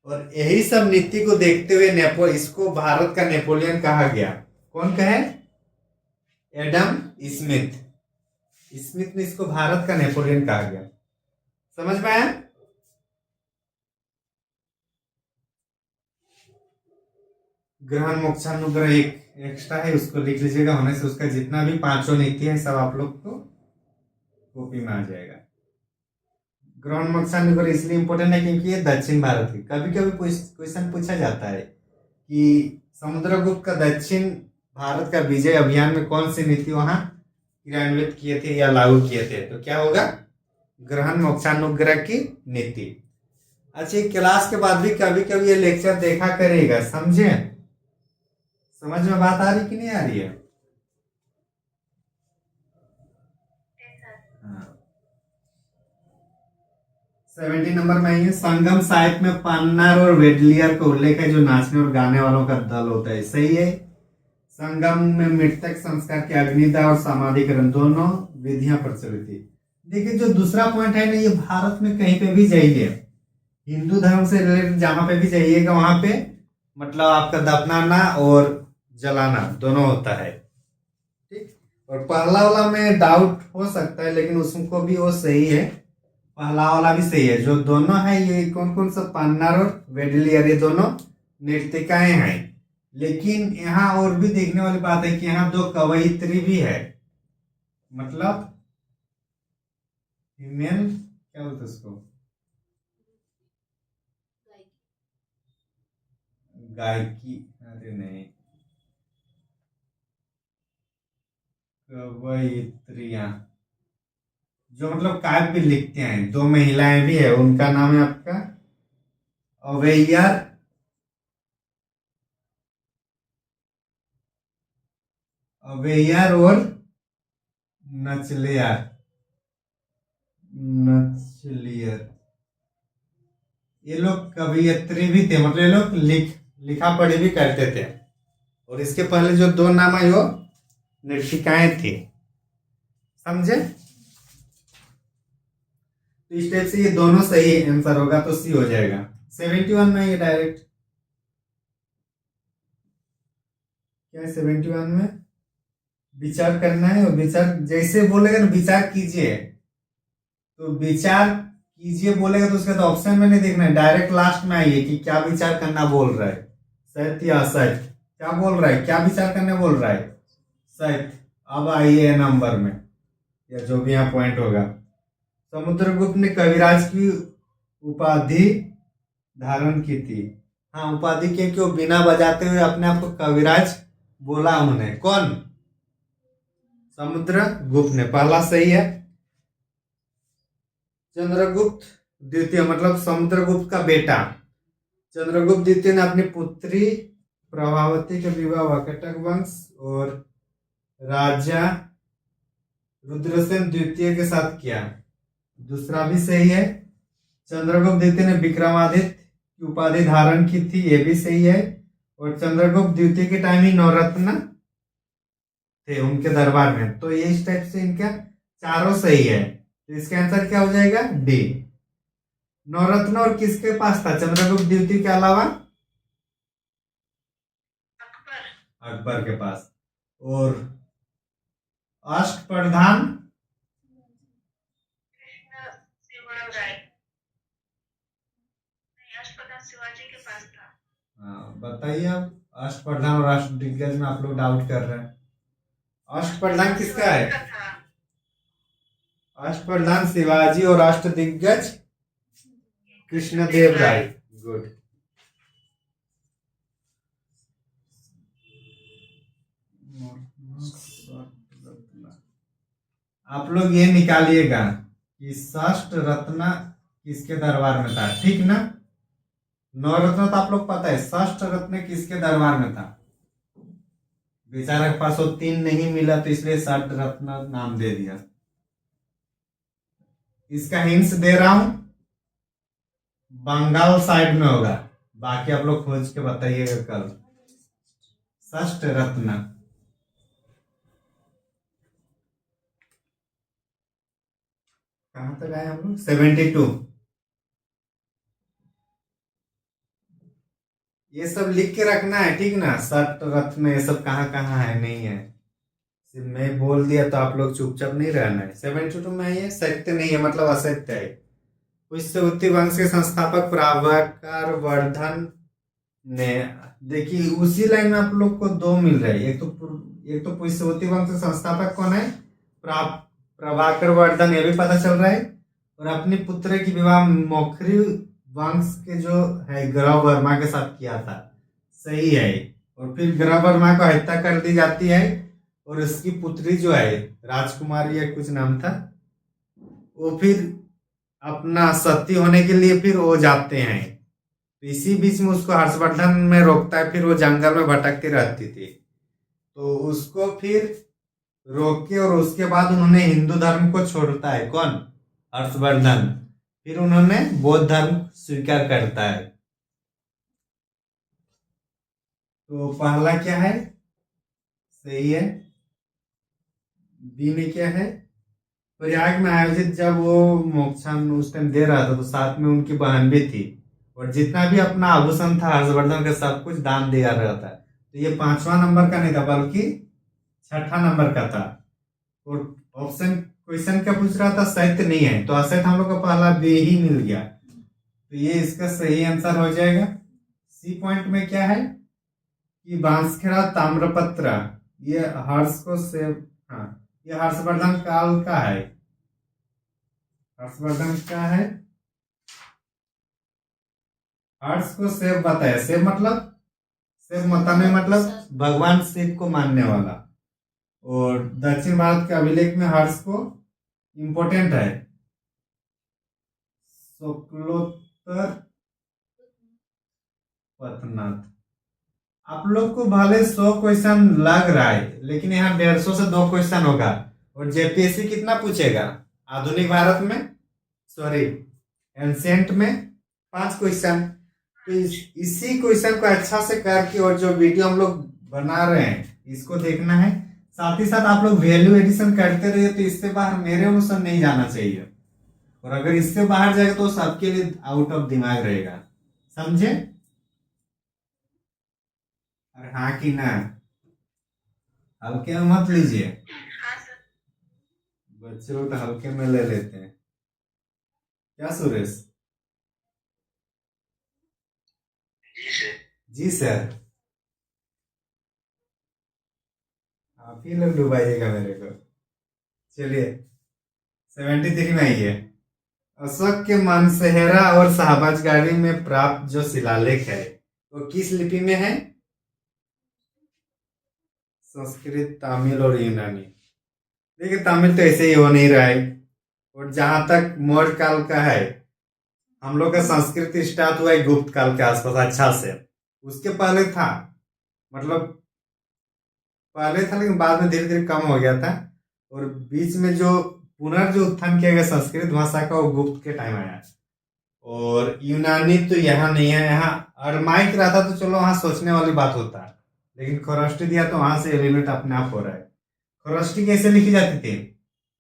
और यही सब नीति को देखते हुए इसको भारत का नेपोलियन कहा गया। कौन कहे? Adam Smith. स्मिथ ने इसको भारत का नेपोलियन कहा गया। समझ में आया? ग्रहण मोक्षानुग्रह एक एक्स्ट्रा है, उसको लिख लीजिएगा, होने से उसका जितना भी पांचों नीति है सब आप लोग को कॉपी में आ जाएगा। ग्रहण मोक्षानुग्रह इसलिए इंपॉर्टेंट है क्योंकि ये दक्षिण भारत की, कभी कभी क्वेश्चन पूछा जाता है कि समुद्रगुप्त का दक्षिण भारत का विजय अभियान में कौन सी नीति वहां क्रियान्वित किए थे या लागू किए थे, तो क्या होगा? ग्रहण मोक्षानुग्रह की नीति। अच्छा, क्लास के बाद भी कभी कभी ये लेक्चर देखा करेगा, समझे? समझ में बात आ रही कि नहीं आ रही है? 70 नंबर में है, संगम साहित्य में पन्नार और वेडलियर का उल्लेख है, जो नाचने और गाने वालों का दल होता है। सही है। संगम में मृतक संस्कार के अग्निदाह और समाधिकरण दोनों विधियां प्रचलित थी। देखिए, जो दूसरा पॉइंट है ना, ये भारत में कहीं पे भी जाइए, हिंदू धर्म से रिलेटेड जहां पे भी जाइएगा वहां पे मतलब आपका दफनाना और जलाना दोनों होता है। ठीक। और पहला वाला में डाउट हो सकता है, लेकिन उसको भी वो सही है। पहला वाला भी सही है। जो दोनों है ये कौन कौन सा, पन्नार और वेडिलियर, ये दोनों नृत्यिकाएं हैं। लेकिन यहाँ और भी देखने वाली बात है कि यहाँ दो कवयित्री भी है, मतलब फीमेल, क्या बोलते हैं उसको, गायकी, अरे नहीं, कवयित्रियां, जो मतलब काव्य लिखते हैं, दो महिलाएं भी है। उनका नाम है आपका अवैयार, अवैयार और नचलियार, नचलियर। ये लोग कवयित्री भी थे, मतलब ये लोग लिखा पढ़ी भी करते थे। और इसके पहले जो दो नाम है वो नृत्यिकाएं थी, समझे। तो इस टाइप से ये दोनों सही आंसर होगा, तो सी हो जाएगा। 71 में ये डायरेक्ट क्या है, 71 में विचार करना है। और विचार जैसे बोलेगा ना, विचार कीजिए, तो विचार कीजिए बोलेगा तो उसका तो ऑप्शन में नहीं देखना है, डायरेक्ट लास्ट में आइए कि क्या विचार करना बोल रहा है, सत्य या असत्य, क्या बोल रहा है, क्या विचार करने बोल रहा है, सत्य। अब आइए नंबर में, या जो भी यहाँ पॉइंट होगा। समुद्रगुप्त ने कविराज की उपाधि धारण की थी। हाँ, उपाधि क्योंकि वो बिना बजाते हुए अपने आप को कविराज बोला उन्होंने। कौन? समुद्रगुप्त ने। पहला सही है। चंद्रगुप्त द्वितीय, मतलब समुद्रगुप्त का बेटा चंद्रगुप्त द्वितीय ने अपनी पुत्री प्रभावती का विवाह वाकटक वंश और राजा रुद्रसेन द्वितीय के साथ किया। दूसरा भी सही है। चंद्रगुप्त द्वितीय ने विक्रमादित्य की उपाधि धारण की थी, ये भी सही है। और चंद्रगुप्त द्वितीय के टाइम ही नवरत्न थे उनके दरबार में। तो ये इस टाइप से इनका चारों सही है। तो इसका आंसर क्या हो जाएगा? डी। नवरत्न और किसके पास था चंद्रगुप्त द्वितीय के अलावा? अकबर के पास। और अष्टप्रधान शिवाजी के पास था। हाँ, बताइए आप। अष्टप्रधान और अष्टदिग्गज में आप लोग डाउट कर रहे हैं। अष्टप्रधान किसका है? अष्टप्रधान शिवाजी और अष्टदिग्गज कृष्णदेव राय। गुड। आप लोग ये निकालिएगा कि षष्ठ रत्न किसके दरबार में था, ठीक ना। नवरत्न तो आप लोग पता है, षष्ठ रत्न किसके दरबार में था? बेचारा के पास वो 3 नहीं मिला, तो इसलिए षष्ठ रत्न नाम दे दिया। इसका हिंट्स दे रहा हूं, बंगाल साइड में होगा, बाकी आप लोग खोज के बताइएगा कल। षष्ठ रत्न कहां तक आए हम लोग? 72। ये सब लिख के रखना है, ठीक ना। षष्ठ रत्न ये सब कहाँ कहाँ है, नहीं है। सिर्फ मैं बोल दिया तो आप लोग चुपचाप नहीं रहना है। 72 में ये सत्य नहीं है, मतलब असत्य है। पुष्यवती वंश के संस्थापक प्रभाकर वर्धन ने, देखिए उसी लाइन में आप लोग को 2 मिल रहे हैं। एक तो पुष्यवती वंश के संस्थापक कौन है? प्रभाकर वर्धन, ये भी पता चल रहा है। और अपनी पुत्र की विवाह मौखरी वंश के जो है ग्रह वर्मा के साथ किया था, सही है। और फिर ग्रह वर्मा को हत्या कर दी जाती है, और उसकी पुत्री जो है राजकुमारी या कुछ नाम था, वो फिर अपना सती होने के लिए फिर वो जाते हैं। तो इसी बीच में उसको हर्षवर्धन में रोकता है, फिर वो जंगल में भटकती रहती थी, तो उसको फिर रोके और उसके बाद उन्होंने हिंदू धर्म को छोड़ता है। कौन? हर्षवर्धन। फिर उन्होंने बौद्ध धर्म स्वीकार करता है। तो पहला क्या है? सही है। बी में क्या है? प्रयाग में आयोजित जब वो मोक्षान उस टाइम दे रहा था, तो साथ में उनकी बहन भी थी, और जितना भी अपना आभूषण था हर्षवर्धन का सब कुछ दान दिया रहा था। तो ये 5वां नंबर का नहीं था, बल्कि 6ठा नंबर का था। और ऑप्शन क्वेश्चन क्या पूछ रहा था, सत्य नहीं है, तो असत्य हम लोग का पहला बे ही मिल गया, तो ये इसका सही आंसर हो जाएगा। सी पॉइंट में क्या है कि बांसखेड़ा ताम्रपत्र, ये हर्ष को से, हाँ, ये हर्षवर्धन काल का है, हर्षवर्धन का है। हर्ष को शिव बताया, शिव मतलब शिव मता में मतलब भगवान शिव को मानने वाला, और दक्षिण भारत के अभिलेख में हर्ष को इंपॉर्टेंट है। शुक्लोत्तर पथनाथ, आप लोग को भले 100 क्वेश्चन लग रहा है, लेकिन यहाँ 150 से 2 क्वेश्चन होगा, और जेपीएससी कितना पूछेगा आधुनिक भारत में, सॉरी एंशिएंट में 5 क्वेश्चन। तो इसी क्वेश्चन को अच्छा से करके, और जो वीडियो हम लोग बना रहे हैं इसको देखना है, साथ ही साथ आप लोग वैल्यू एडिशन करते रहिए, तो इससे बाहर मेरे अनुसार नहीं जाना चाहिए, और अगर इससे बाहर जाएगा तो सबके लिए आउट ऑफ दिमाग रहेगा, समझे? अरे हाँ कि ना, हल्के में मत लीजिए, हाँ सर। बच्चे लोग तो हल्के में ले लेते हैं, क्या सुरेश? जी सर, आप ही लोग डुबाइएगा मेरे को। चलिए 73 में आइए। अशोक के मानसेहरा और शाहबाजगारी में प्राप्त जो शिलालेख है वो किस लिपि में है? संस्कृत, तमिल और यूनानी। देखिए तमिल तो ऐसे ही हो नहीं रहा है, और जहां तक मौर्य काल का है, हम लोग का संस्कृत स्टार्ट हुआ है गुप्त काल के आसपास अच्छा से, उसके पहले था, मतलब पहले था लेकिन बाद में धीरे धीरे कम हो गया था, और बीच में जो पुनर्जो उत्थान किया गया संस्कृत भाषा का वो गुप्त के टाइम आया। और यूनानी तो यहाँ नहीं है, यहाँ अरमाइक रहता तो चलो वहां सोचने वाली बात होता, लेकिन खरोष्टी दिया तो वहां से एलिमेंट अपने आप हो रहा है। खरोष्टी कैसे लिखी जाती थी?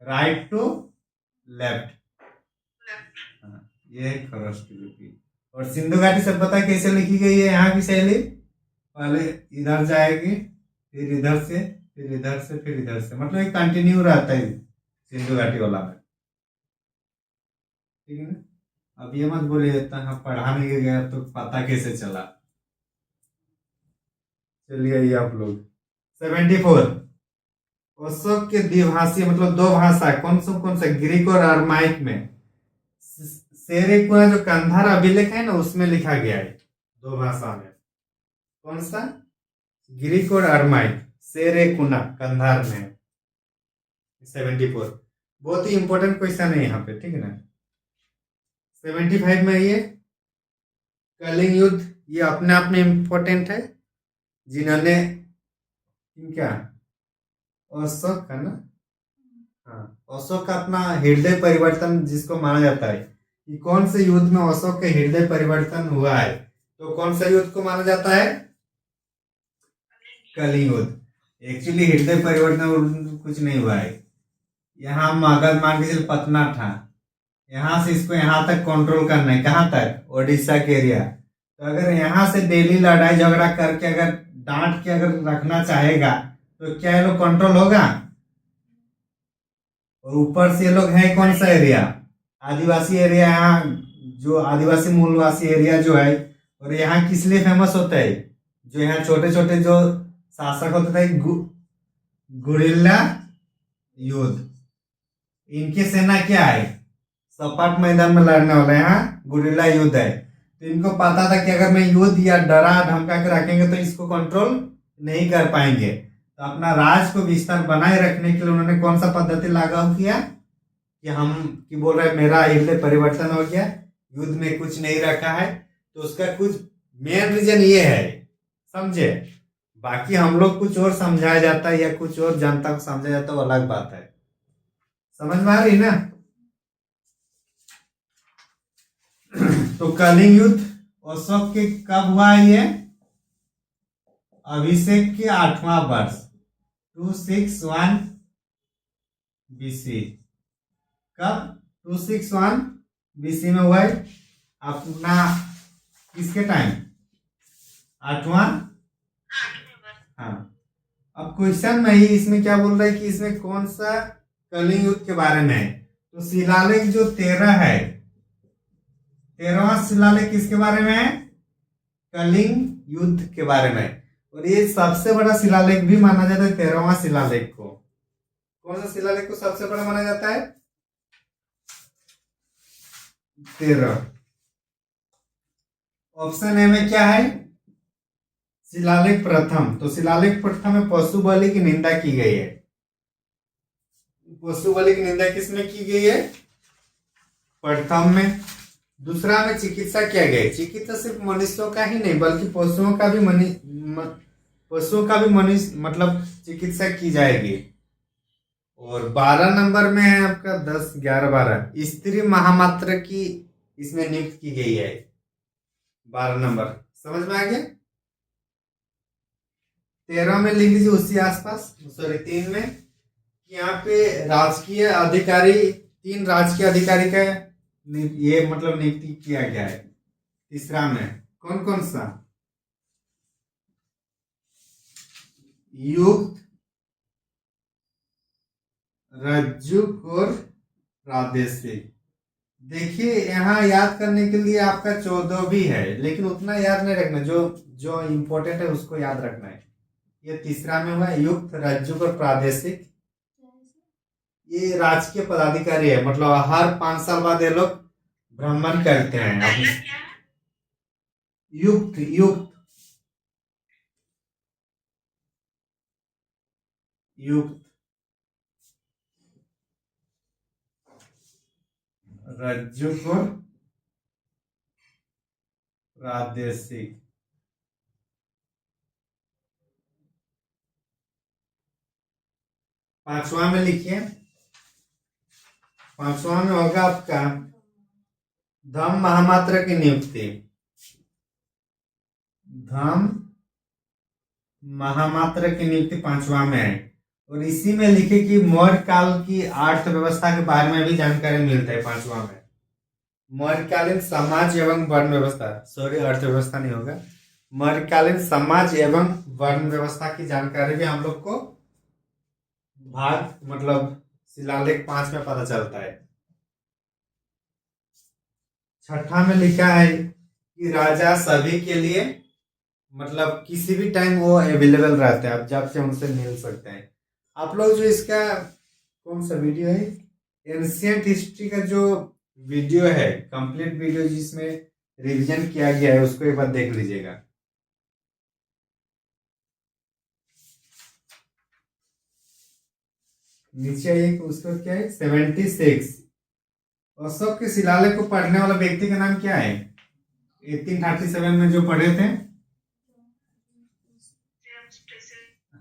राइट टू लेफ्ट, ये है खरोष्टी लिपि। और सिंधु घाटी सभ्यता कैसे लिखी गई है यहाँ की शैली? पहले इधर जाएगी, फिर इधर से, फिर इधर से, फिर इधर से, मतलब एक कंटिन्यू रहता है सिंधु घाटी वाला में, ठीक है ना? अब ये मत बोलिए हाँ पढ़ा नहीं गया तो पता कैसे चला। चलिए ये आप लोग 74, अशोक के द्विभाषी मतलब 2 भाषा कौन सा ग्रीक और अरमाइक में, सेरेकुना जो कंधार अभिलेख है ना उसमें लिखा गया है 2 भाषा में, कौन सा? ग्रीक और अरमाइक, सेरेकुना कंधार में। 74 बहुत ही इंपॉर्टेंट क्वेश्चन है यहाँ पे, ठीक है ना? 75 में ये कलिंग युद्ध, ये अपने आप में इंपॉर्टेंट है, जिन्होंने क्या अशोक का ना, हाँ अशोक का अपना हृदय परिवर्तन जिसको माना जाता है कि कौन से युद्ध में अशोक के हृदय परिवर्तन हुआ है, तो कौन सा युद्ध को माना जाता है? कलिंग युद्ध। एक्चुअली हृदय परिवर्तन कुछ नहीं हुआ है, यहाँ मगध मान के चल पटना था, यहाँ से इसको यहाँ तक कंट्रोल करना है, कहाँ तक? ओडिशा के एरिया। तो अगर यहाँ से डेली लड़ाई झगड़ा करके अगर डांट के अगर रखना चाहेगा तो क्या ये लोग कंट्रोल होगा? और ऊपर से ये लोग है कौन सा एरिया? आदिवासी एरिया, यहाँ जो आदिवासी मूलवासी एरिया जो है, और यहाँ किस लिए फेमस होता है? जो यहाँ छोटे छोटे जो शासक होते थे गुरिल्ला युद्ध, इनकी सेना क्या है? सपाट मैदान में लड़ने वाला, यहाँ गुरिल्ला युद्ध है। तो इनको पता था कि अगर मैं युद्ध या डरा धमका के रखेंगे तो इसको कंट्रोल नहीं कर पाएंगे, तो अपना राज को विस्तार बनाए रखने के लिए उन्होंने कौन सा पद्धति लागू किया कि हम कि बोल रहे मेरा हृदय परिवर्तन हो गया, युद्ध में कुछ नहीं रखा है। तो उसका कुछ मेन रीजन ये है, समझे? बाकी हम लोग कुछ और समझाया जाता है या कुछ और जनता को समझाया जाता है, वो अलग बात है। समझ में आ रही ना? तो कलिंग युद्ध अशोक के कब हुआ है? ये अभिषेक के 8वां वर्ष 261 बीसी। कब? 261 बीसी में हुआ है। अपना किसके टाइम? 8वां, हाँ अब क्वेश्चन में ही इसमें क्या बोल रहा है कि इसमें कौन सा कलिंग युद्ध के बारे में है। तो शिलालेख जो 13 है, 13वां शिलालेख किसके बारे में है? कलिंग युद्ध के बारे में। और ये सबसे बड़ा शिलालेख भी माना जाता है 13वां शिलालेख को। कौन सा शिलालेख को सबसे बड़ा माना जाता है? 13। ऑप्शन ए में क्या है? शिलालेख प्रथम। तो शिलालेख प्रथम में पशु बलि की निंदा की गई है। पशु बलि की निंदा किसमें की गई है? प्रथम में। दूसरा में चिकित्सा किया गया है। चिकित्सा सिर्फ मनुष्यों का ही नहीं बल्कि पशुओं का भी मनुष्य मतलब चिकित्सा की जाएगी। और 12 नंबर में है आपका 10, 11, 12 स्त्री महामात्र की इसमें नियुक्त की गई है। 12 नंबर समझ में आ गया। 13 में लिख लीजिए उसी आसपास, सॉरी 3 में, यहाँ पे राजकीय अधिकारी, 3 राजकीय अधिकारी का ये मतलब नियुक्ति किया गया है। तीसरा में कौन कौन सा? युक्त, रज्जुक और प्रादेशिक। देखिए यहाँ याद करने के लिए आपका 14 भी है, लेकिन उतना याद नहीं रखना, जो इम्पोर्टेंट है उसको याद रखना है। ये तीसरा में हुआ युक्त, रज्जुक और प्रादेशिक। ये राजकीय पदाधिकारी है, मतलब हर 5 साल बाद ये लोग भ्रमण करते हैं। पहला क्या है? युक्त, युक्त, युक्त, रज्जुक और प्रादेशिक। पांचवा में लिखिए, पांचवा में होगा आपका धम महामात्र की नियुक्ति। धम महामात्र की नियुक्ति 5वां में है। और इसी में लिखे कि मौर्य काल की अर्थव्यवस्था के बारे में भी जानकारी मिलता है 5वां में। मौर्यकालीन समाज एवं वर्ण व्यवस्था, सॉरी अर्थव्यवस्था नहीं होगा, मौर्यकालीन समाज एवं वर्ण व्यवस्था की जानकारी भी हम लोग को भाग मतलब शिलालेख 5 में पता चलता है। 6ठा में लिखा है कि राजा सभी के लिए मतलब किसी भी टाइम वो अवेलेबल रहते हैं, आप जब से उनसे मिल सकते हैं। आप लोग जो इसका कौन सा वीडियो है, एंशिएंट हिस्ट्री का जो वीडियो है, कंप्लीट वीडियो जिसमें रिवीजन किया गया है, उसको एक बार देख लीजिएगा। नीचे एक उसका क्या है 76। अशोक के शिलालेख को पढ़ने वाला व्यक्ति का नाम क्या है? 1837 में जो पढ़े थे,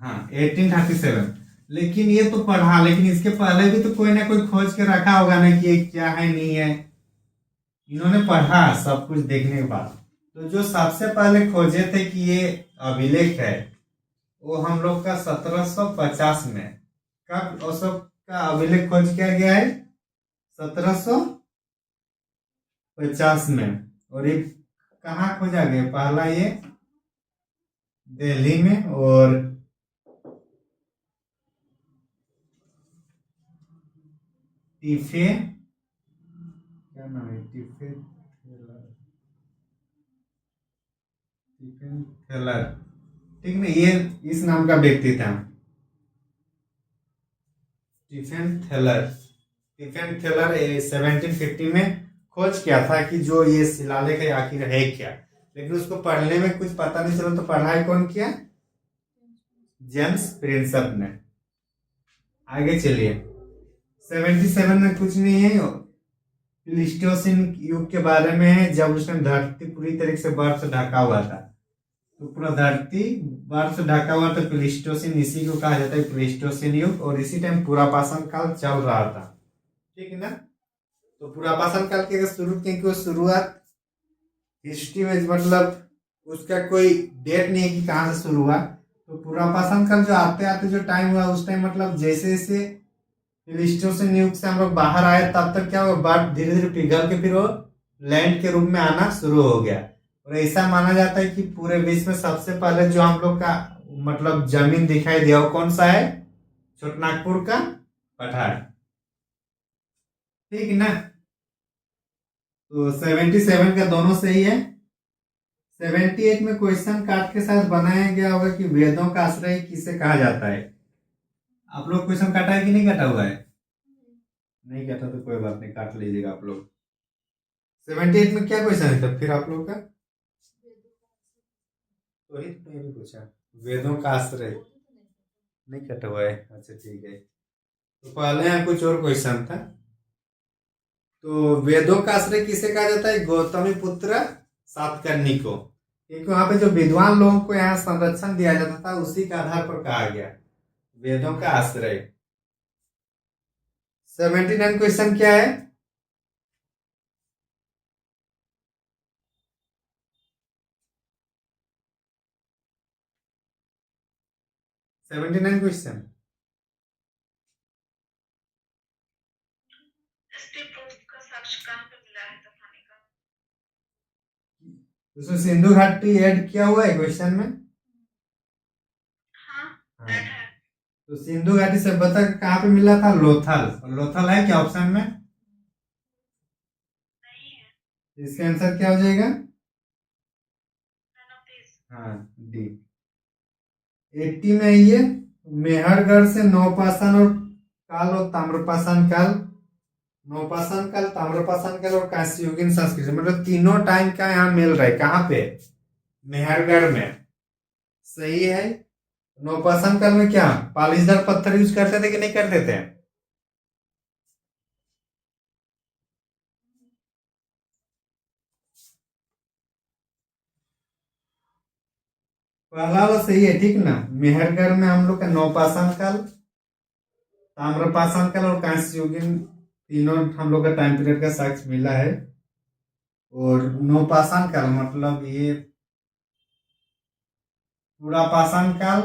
हाँ 1837। लेकिन ये तो पढ़ा, लेकिन इसके पहले भी तो कोई ना कोई खोज के रखा होगा ना कि ये क्या है नहीं है। इन्होंने पढ़ा सब कुछ देखने के बाद, तो जो सबसे पहले खोजे थे कि ये अभिलेख है, वो हम लोग का 1750 में। कब अशोक का अभिलेख खोज किया गया है? 1750 में। और ये कहाँ खोजा गया? पहला ये दिल्ली में, और टिफे, क्या नाम है, टिफे थेलर, ठीक ना, ये इस नाम का व्यक्ति था, टिफेन थेलर। टिफेन थेलर 1750 में खोज किया था कि जो ये शिलालेख है आखिर है क्या, लेकिन उसको पढ़ने में कुछ पता नहीं चला, तो पढ़ाई कौन किया? जेम्स प्रिंसप ने। आगे चलिए, 77 में कुछ नहीं है, प्लीस्टोसिन युग के बारे में है, जब उसने धरती पूरी तरीके से बर्फ से ढका हुआ था। तो पूरा धरती बर्फ से ढका हुआ था, प्लीस्टोसिन, इसी को कहा जाता है प्लीस्टोसिन युग। और इसी टाइम पुरापाषाण काल चल रहा था, ठीक है ना। तो पुरापाषाण काल की शुरू, क्योंकि वो शुरुआत हिस्ट्री में मतलब उसका कोई डेट नहीं है कि कहाँ से शुरू हुआ। तो पुरापाषाण काल जो आते आते जो टाइम हुआ, उस टाइम मतलब जैसे जैसे प्लीस्टोसिन युग से हम लोग बाहर आए, तब तक क्या हुआ, बर्फ धीरे धीरे पिघल के फिर वो लैंड के रूप में आना शुरू हो गया। और ऐसा माना जाता है कि पूरे विश्व में सबसे पहले जो हम लोग का मतलब जमीन दिखाई दिया, वो कौन सा है? छोटनागपुर का पठार। ठीक ना? तो 77 का दोनों सही है। 78 में क्वेश्चन काट के साथ बनाया गया होगा कि वेदों का आश्रय किसे कहा जाता है। आप लोग क्वेश्चन काटा है कि नहीं काटा हुआ है? नहीं काटा तो कोई बात नहीं, काट लीजिएगा आप लोग। 78 में क्या क्वेश्चन है तब फिर आप लोग का? तो ही तो मैंने पूछा, वेदों का आश्रय नहीं कटा हुआ है। अच्छा ठीक है, तो पहले यहाँ कुछ और क्वेश्चन था। तो वेदों का आश्रय किसे कहा जाता है? गौतमी पुत्र सातकर्णी को। क्योंकि वहां पे जो विद्वान लोगों को यहाँ संरक्षण दिया जाता था, उसी के आधार पर कहा गया वेदों का आश्रय। 79 क्वेश्चन क्या है? Seventy nine question ST proof का साक्ष्य कहाँ पे मिला है तूफानी का? उसमें सिंधु घाटी ऐड किया हुआ है क्वेश्चन में। हाँ, हाँ, ऐड है। तो सिंधु घाटी सभ्यता कहाँ पे मिला था? लोथल। लोथल है क्या ऑप्शन में? नहीं है। इसका आंसर क्या हो जाएगा? None of these. हाँ, डी। 80 में ये मेहरगढ़ से नौपाषाण और काल और ताम्रपाषाण काल, नौपाषाण काल, ताम्रपाषाण काल और कांस्ययुगीन संस्कृति, मतलब तीनों टाइम का यहाँ मिल रहा है। कहाँ पे? मेहरगढ़ में। सही है। नौपाषाण काल में क्या पालिशदार पत्थर यूज करते थे कि नहीं करते थे? पहला वाला सही है, ठीक ना? मेहरगढ़ में हम लोग का नौपाषाण काल, ताम्रपाषाण काल और कांस्ययुगीन तीनों हम लोग का टाइम पीरियड का साक्ष्य मिला है। और नौपाषाण काल मतलब ये पूरा पाषाण काल,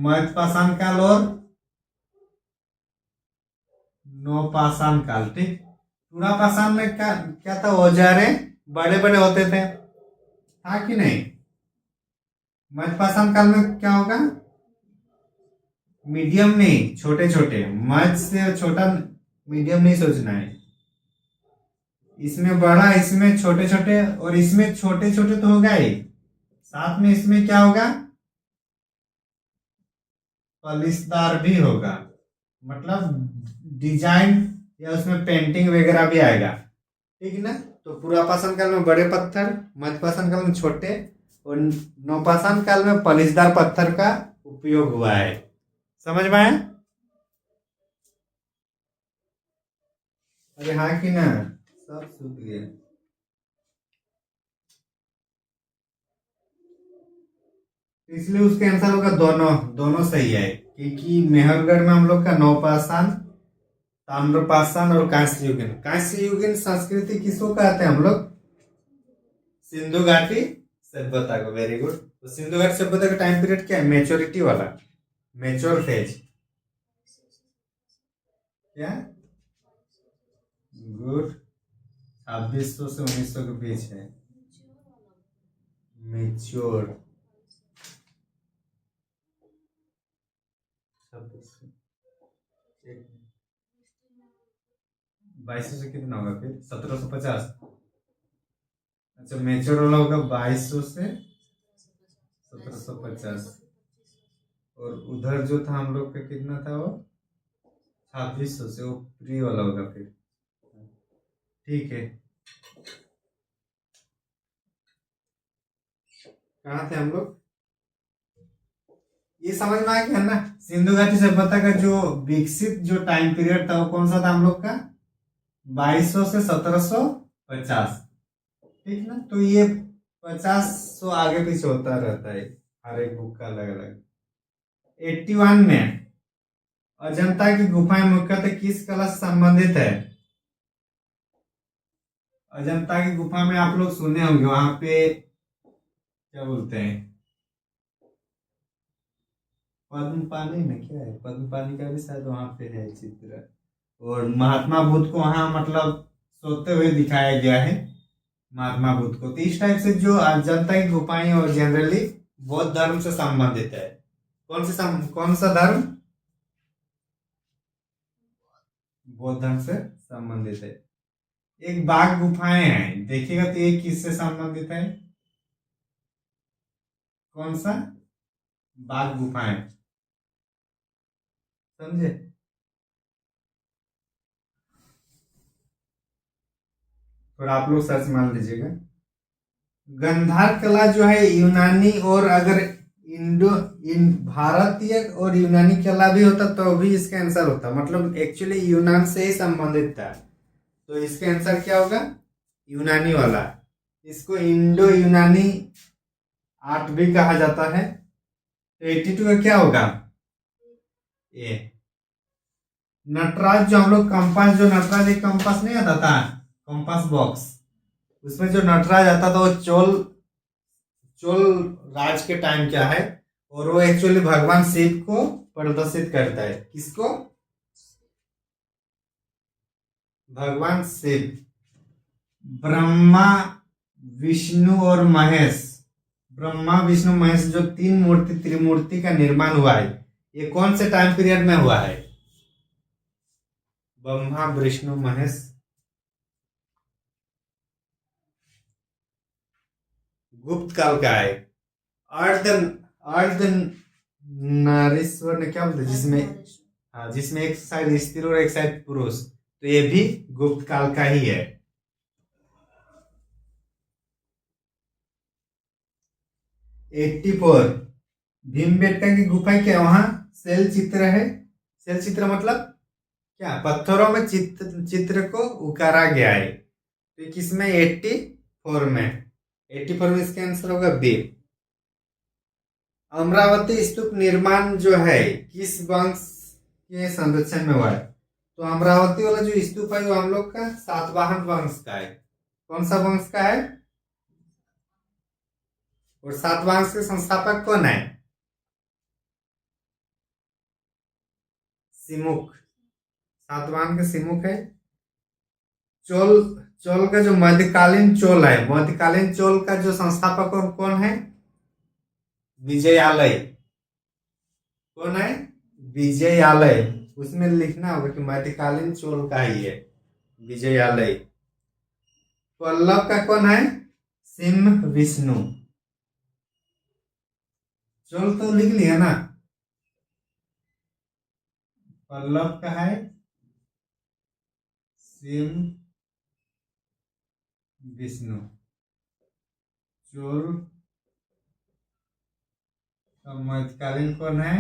मध्य पाषाण काल और नौपाषाण काल। ठीक, पूरा पाषाण में क्या क्या था? औजारे बड़े बड़े होते थे, था कि नहीं? मध्य पाषाण काल में क्या होगा? मीडियम नहीं, छोटे छोटे। मध्य से छोटा, मीडियम नहीं सोचना है। इसमें बड़ा, इसमें छोटे छोटे, और इसमें छोटे छोटे तो होगा ही, साथ में इसमें क्या होगा? पलिसदार भी होगा, मतलब डिजाइन या उसमें पेंटिंग वगैरह भी आएगा। ठीक ना? तो पूरा पाषाण काल में बड़े पत्थर, मध्य पाषाण काल में छोटे, और नौपाषाण काल में पलिसदार पत्थर का उपयोग हुआ है। समझ में आया? अरे हाँ कि ना, सब सूख गया। इसलिए उसके आंसर होगा दोनों, दोनों सही है। क्योंकि मेहरगढ़ में हम लोग का नौपाषाण, ताम्रपाषाण और कांस्ययुगीन, कांस्ययुगीन संस्कृति किसको कहते हैं हम लोग? सिंधु घाटी सभ्यता को। Very good. तो सिंधु घाटी सभ्यता का टाइम पीरियड क्या है? मेच्योरिटी वाला, मेच्योर फेज। क्या? गुड। 2600 से 1900 के बीच है मेच्योर। 2200 से कितना होगा फिर? 1750। अच्छा, मेच्योर वाला होगा 2200 से 1750। और उधर जो था हम लोग का कितना था वो? 2600 से, वो प्री वाला होगा फिर। ठीक है, कहाँ थे हम लोग? ये समझ में आ गया ना? सिंधु घाटी सभ्यता का जो विकसित जो टाइम पीरियड था वो कौन सा था हम लोग का? 2200 से 1750। ठीक ना? तो ये 50 आगे पीछे होता रहता है, हर एक बुक का अलग अलग। 81 में अजंता की गुफाएं मुख्यतः किस कला से संबंधित है? अजंता की गुफा में आप लोग सुने होंगे, वहां पे क्या बोलते हैं, पद्म पानी में क्या है? पद्म पानी का भी शायद वहां पे है चित्र। और महात्मा बुद्ध को वहां मतलब सोते हुए दिखाया गया है। महात्मा बुद्ध को। तो इस टाइप से जो जनता की गुफाएं और जनरली बौद्ध धर्म से संबंधित है। कौन सा धर्म? बौद्ध धर्म से संबंधित है। एक बाघ गुफाएं हैं, देखिएगा तो ये किससे संबंधित है? कौन सा? बाघ गुफाएं, समझे? थोड़ा आप लोग सर्च मान लीजिएगा। गंधार कला जो है यूनानी, और अगर भारतीय और यूनानी कला भी होता तो भी इसका आंसर होता, मतलब एक्चुअली यूनान से ही संबंधित था। तो इसका आंसर क्या होगा? यूनानी वाला। इसको इंडो यूनानी आर्ट भी कहा जाता है। तो 82 का क्या होगा? ए। नटराज, जो हम लोग कंपास, जो नटराज एक कंपास नहीं आता था, कंपास बॉक्स, उसमें जो नटराज आता था वो चोल राज के टाइम क्या है, और वो एक्चुअली भगवान शिव को प्रदर्शित करता है। किसको? भगवान शिव। ब्रह्मा विष्णु और महेश, ब्रह्मा विष्णु महेश जो तीन मूर्ति त्रिमूर्ति का निर्माण हुआ है, ये कौन से टाइम पीरियड में हुआ है? ब्रह्मा विष्णु महेश गुप्त काल का है। अर्ध नारीश्वर ने क्या बोलते, जिसमें एक साइड स्त्री और एक साइड पुरुष, तो ये भी गुप्त काल का ही है। 84 भीमबेटका की गुफा क्या, वहां शैल चित्र है। शैल चित्र मतलब क्या? पत्थरों में चित्र को उकारा गया है। तो किसमें? 84 में। 84 में इसका आंसर होगा बी। अमरावती स्तूप निर्माण जो है किस वंश के संरक्षण में हुआ है? तो अमरावती वाला जो स्तूप है वो हम लोग का सातवाहन वंश का है। कौन सा वंश का है? और सातवाहन के संस्थापक कौन है? सिमुक। सातवाहन के सिमुक है। चोल का जो मध्यकालीन चोल है, मध्यकालीन चोल का जो संस्थापक और कौन है? विजयालय। कौन है? विजयालय। उसमें लिखना होगा कि मध्यकालीन चोल का ही है विजयालय। पल्लव का कौन है? सिंह विष्णु। चोल तो लिख लिया ना। पल्लव का है सिंह विष्णु। चोल का मध्यकालीन कौन है?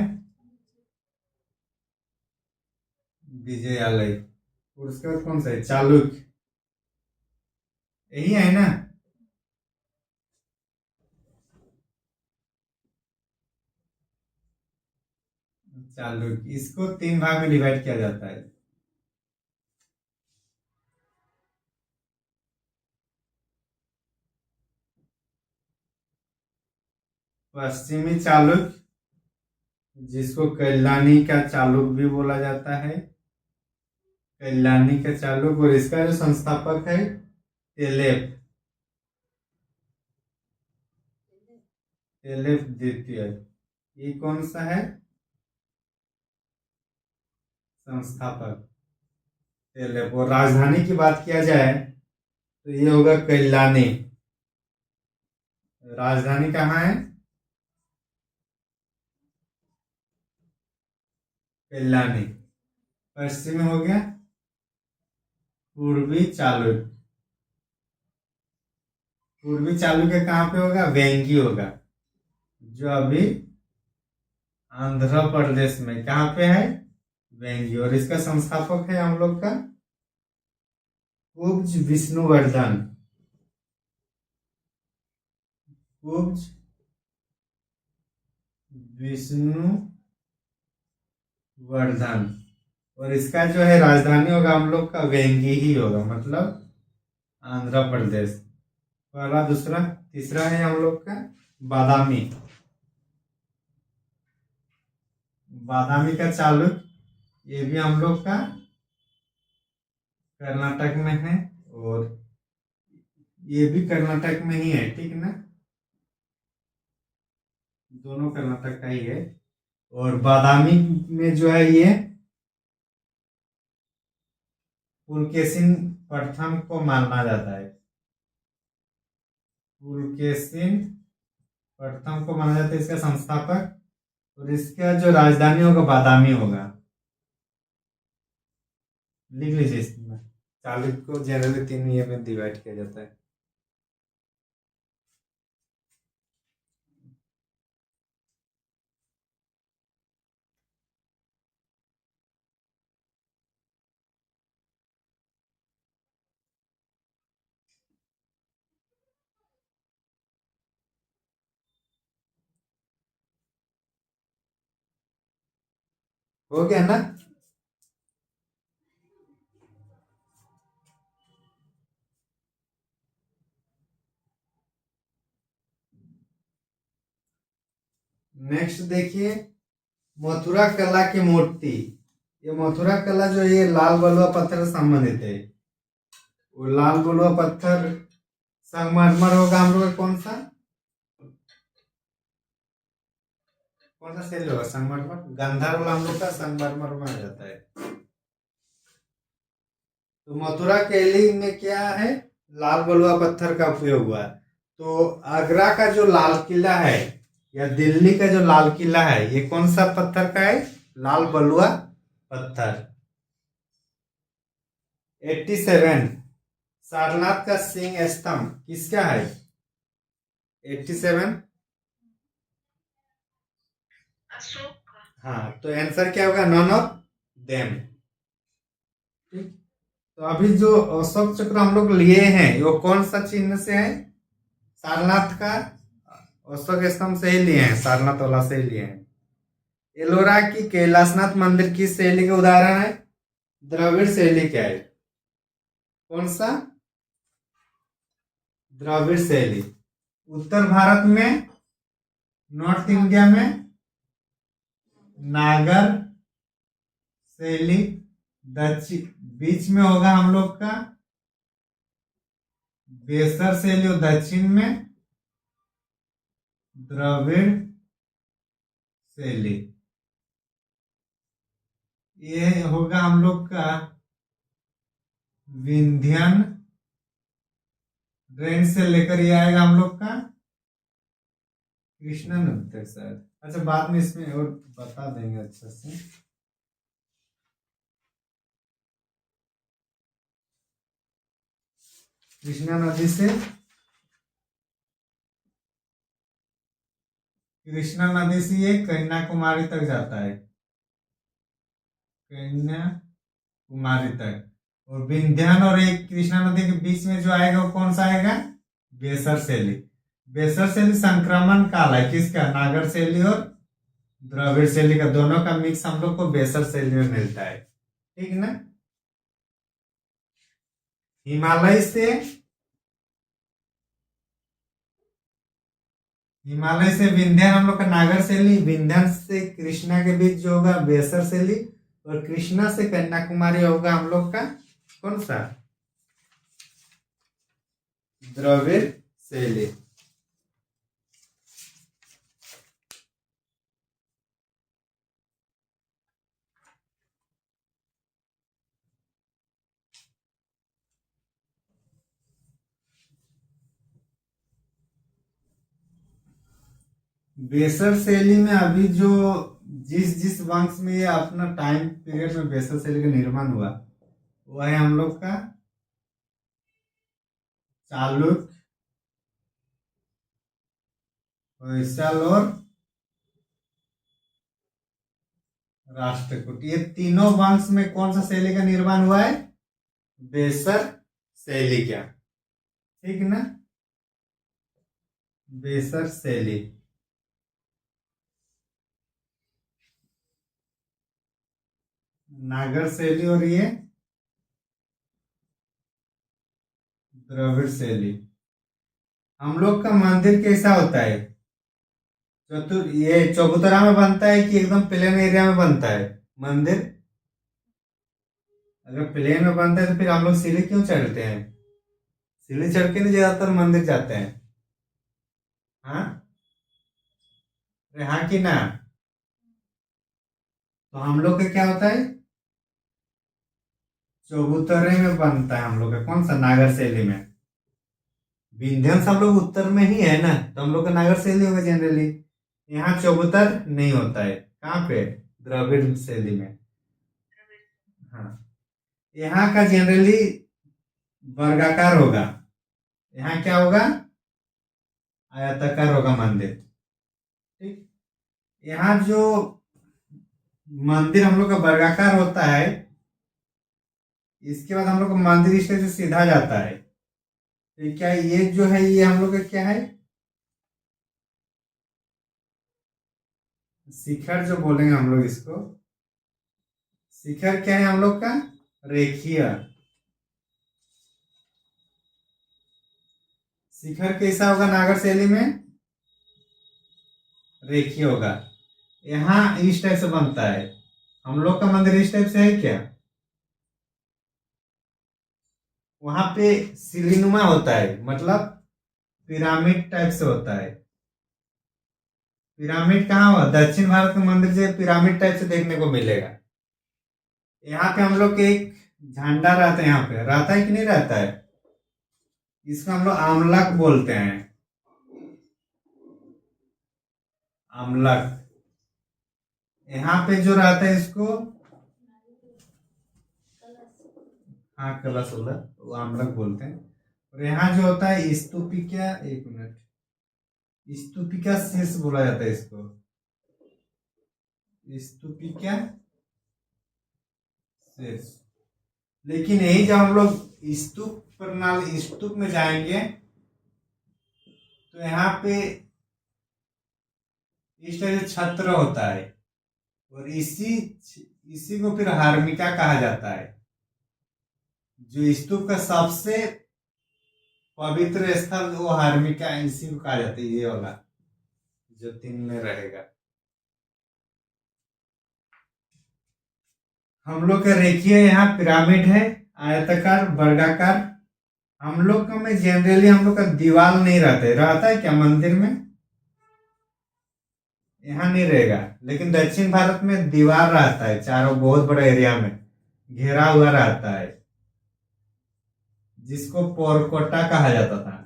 विजयालय। और उसके बाद कौन सा है? चालुक्य। यही है ना। चालुक्य, इसको 3 भाग में डिवाइड किया जाता है। पश्चिमी चालुक्य, जिसको कल्याणी का चालुक्य भी बोला जाता है, कल्याणी का चालुक्य। और इसका जो संस्थापक है एलेफ द्वितीय। ये कौन सा है संस्थापक? एलेफ। और राजधानी की बात किया जाए तो ये होगा कल्याणी। राजधानी कहाँ है? कल्याणी। पश्चिम में हो गया पूर्वी चालुक्य। पूर्वी चालुक्य कहाँ पे होगा? वेंगी होगा, जो अभी आंध्र प्रदेश में कहाँ पे है? वेंगी। और इसका संस्थापक है हम लोग का कुब्ज विष्णुवर्धन। कुब्ज विष्णुवर्धन। और इसका जो है राजधानी होगा हम लोग का वेंगी ही होगा, मतलब आंध्र प्रदेश। पहला, दूसरा, तीसरा है हम लोग का बादामी। बादामी का चालुक्य, ये भी हम लोग का कर्नाटक में है। और ये भी कर्नाटक में ही है, ठीक ना, दोनों कर्नाटक का ही है। और बादामी में जो है ये पुलकेशिन प्रथम को माना जाता है, पुलकेशिन प्रथम को माना जाता है इसका संस्थापक। और इसका जो राजधानी होगा बादामी होगा, लिख लीजिए इसमें। चालुक्य को जनरली 3 ये में डिवाइड किया जाता है। हो गया ना। नेक्स्ट देखिए, मथुरा कला की मूर्ति। ये मथुरा कला जो ये लाल बलुआ पत्थर से संबंधित है। वो लाल बलुआ पत्थर संगमरमर होगा हम लोग का कौन सा शैली होगा, संगमरमर। गंधर्व हम लोग का संगमरमर में आ जाता है। तो मथुरा कैली में क्या है, लाल बलुआ पत्थर का उपयोग हुआ। तो आगरा का जो लाल किला है या दिल्ली का जो लाल किला है, ये कौन सा पत्थर का है, लाल बलुआ पत्थर। 87 सारनाथ का सिंह स्तंभ किसका है, 87। अशोक का। हाँ, तो आंसर क्या होगा, नॉन ऑफ देम। ठीक, तो अभी जो अशोक चक्र हम लोग लिए हैं वो कौन सा चिन्ह से है, सारनाथ का अशोक स्तंभ से ही लिए हैं, सारनाथ वाला से ही लिए हैं। एलोरा की कैलाशनाथ मंदिर किस शैली का उदाहरण है, द्रविड़ शैली का है। कौन सा, द्रविड़ शैली। उत्तर भारत में, नॉर्थ इंडिया में नागर शैली, दक्षिण बीच में होगा हम लोग का बेसर शैली, और दक्षिण में द्रविड़ शैली। ये होगा हम लोग का विंध्यन रेंज से लेकर ये आएगा हम लोग का कृष्णा नदी तक शायद। अच्छा, बाद में इसमें और बता देंगे अच्छे से। कृष्णा नदी से, कृष्णा नदी से ये कन्याकुमारी तक जाता है, कन्याकुमारी तक। और विंध्यन और एक कृष्णा नदी के बीच में जो आएगा वो कौन सा आएगा, बेसर शैली। बेसर शैली संक्रमण काल है किसका, नागर शैली और द्रविड़ शैली का, दोनों का मिक्स हम लोग को बेसर शैली में मिलता है, ठीक ना। हिमालय से, हिमालय से विंध्यन हम लोग का नागर शैली, विंध्यन से कृष्णा के बीच जो होगा बेसर शैली, और कृष्णा से कन्याकुमारी होगा हम लोग का कौन सा, द्रविड़ शैली। बेसर शैली में अभी जो जिस जिस वंश में ये अपना टाइम पीरियड में बेसर शैली का निर्माण हुआ वो है हम लोग का चालुक्य, होयसल और राष्ट्रकूट। ये तीनों वंश में कौन सा शैली का निर्माण हुआ है, बेसर शैली का, ठीक ना, बेसर शैली। नागर शैली और ये द्रविड़ शैली। हम लोग का मंदिर कैसा होता है, ये चबूतरा में बनता है कि एकदम प्लेन एरिया में बनता है मंदिर। अगर प्लेन में बनता है तो फिर हम लोग सीढ़ी क्यों चढ़ते हैं, सीढ़ी चढ़ के नहीं ज्यादातर मंदिर जाते हैं। हाँ, अरे हाँ कि ना। तो हम लोग का क्या होता है, चौबूतरे में बनता है हम लोग का, कौन सा, नागर शैली में। विंध्यन सब लोग उत्तर में ही है ना, तो हम लोग का नागर शैली होगा जनरली। यहाँ चौबूतर नहीं होता है, कहाँ पे, द्रविड़ शैली में। हाँ, यहाँ का जनरली वर्गाकार होगा, यहाँ क्या होगा, आयताकार होगा मंदिर। ठीक, यहाँ जो मंदिर हम लोग का वर्गाकार होता है, इसके बाद हम लोग का मंदिर इस तरह से सीधा जाता है। तो क्या ये जो है, ये हम लोग का क्या है, शिखर जो बोलेंगे हम लोग इसको, शिखर क्या है हम लोग का, रेखीय। शिखर कैसा होगा नागर शैली में, रेखीय होगा। यहाँ इस टाइप से बनता है, हम लोग का मंदिर इस टाइप से है क्या, वहां पे सिलीनुमा होता है, मतलब पिरामिड टाइप से होता है। पिरामिड कहाँ हुआ, दक्षिण भारत के मंदिर से पिरामिड टाइप से देखने को मिलेगा। यहाँ पे हम लोग के एक झंडा रहता है, यहाँ पे रहता है कि नहीं रहता है, इसको हम लोग आमलक बोलते हैं, आमलक। यहाँ पे जो रहता है इसको, हाँ कलश होता है, वो आमलक बोलते हैं। और यहाँ जो होता है स्तूपिका, एक मिनट, स्तूपिका शेष बोला जाता है इसको, स्तूपिका शेष। लेकिन यही जब हम लोग स्तूप प्रणाली, स्तूप में जाएंगे, तो यहाँ पे इस तरह से छत्र होता है, और इसी को फिर हार्मिका कहा जाता है। जो स्तूप का सबसे पवित्र स्थल वो हार्मिका, इसी को कहा जाता है, ये वाला जो 3 में रहेगा। हम लोग का रेखीय यहाँ पिरामिड है, आयताकार, वर्गाकार। हम लोग का में जनरली हम लोग का दीवार नहीं रहता है क्या मंदिर में, यहाँ नहीं रहेगा। लेकिन दक्षिण भारत में दीवार रहता है, चारों बहुत बड़े एरिया में घेरा हुआ रहता है, जिसको पोरकोटा कहा जाता था,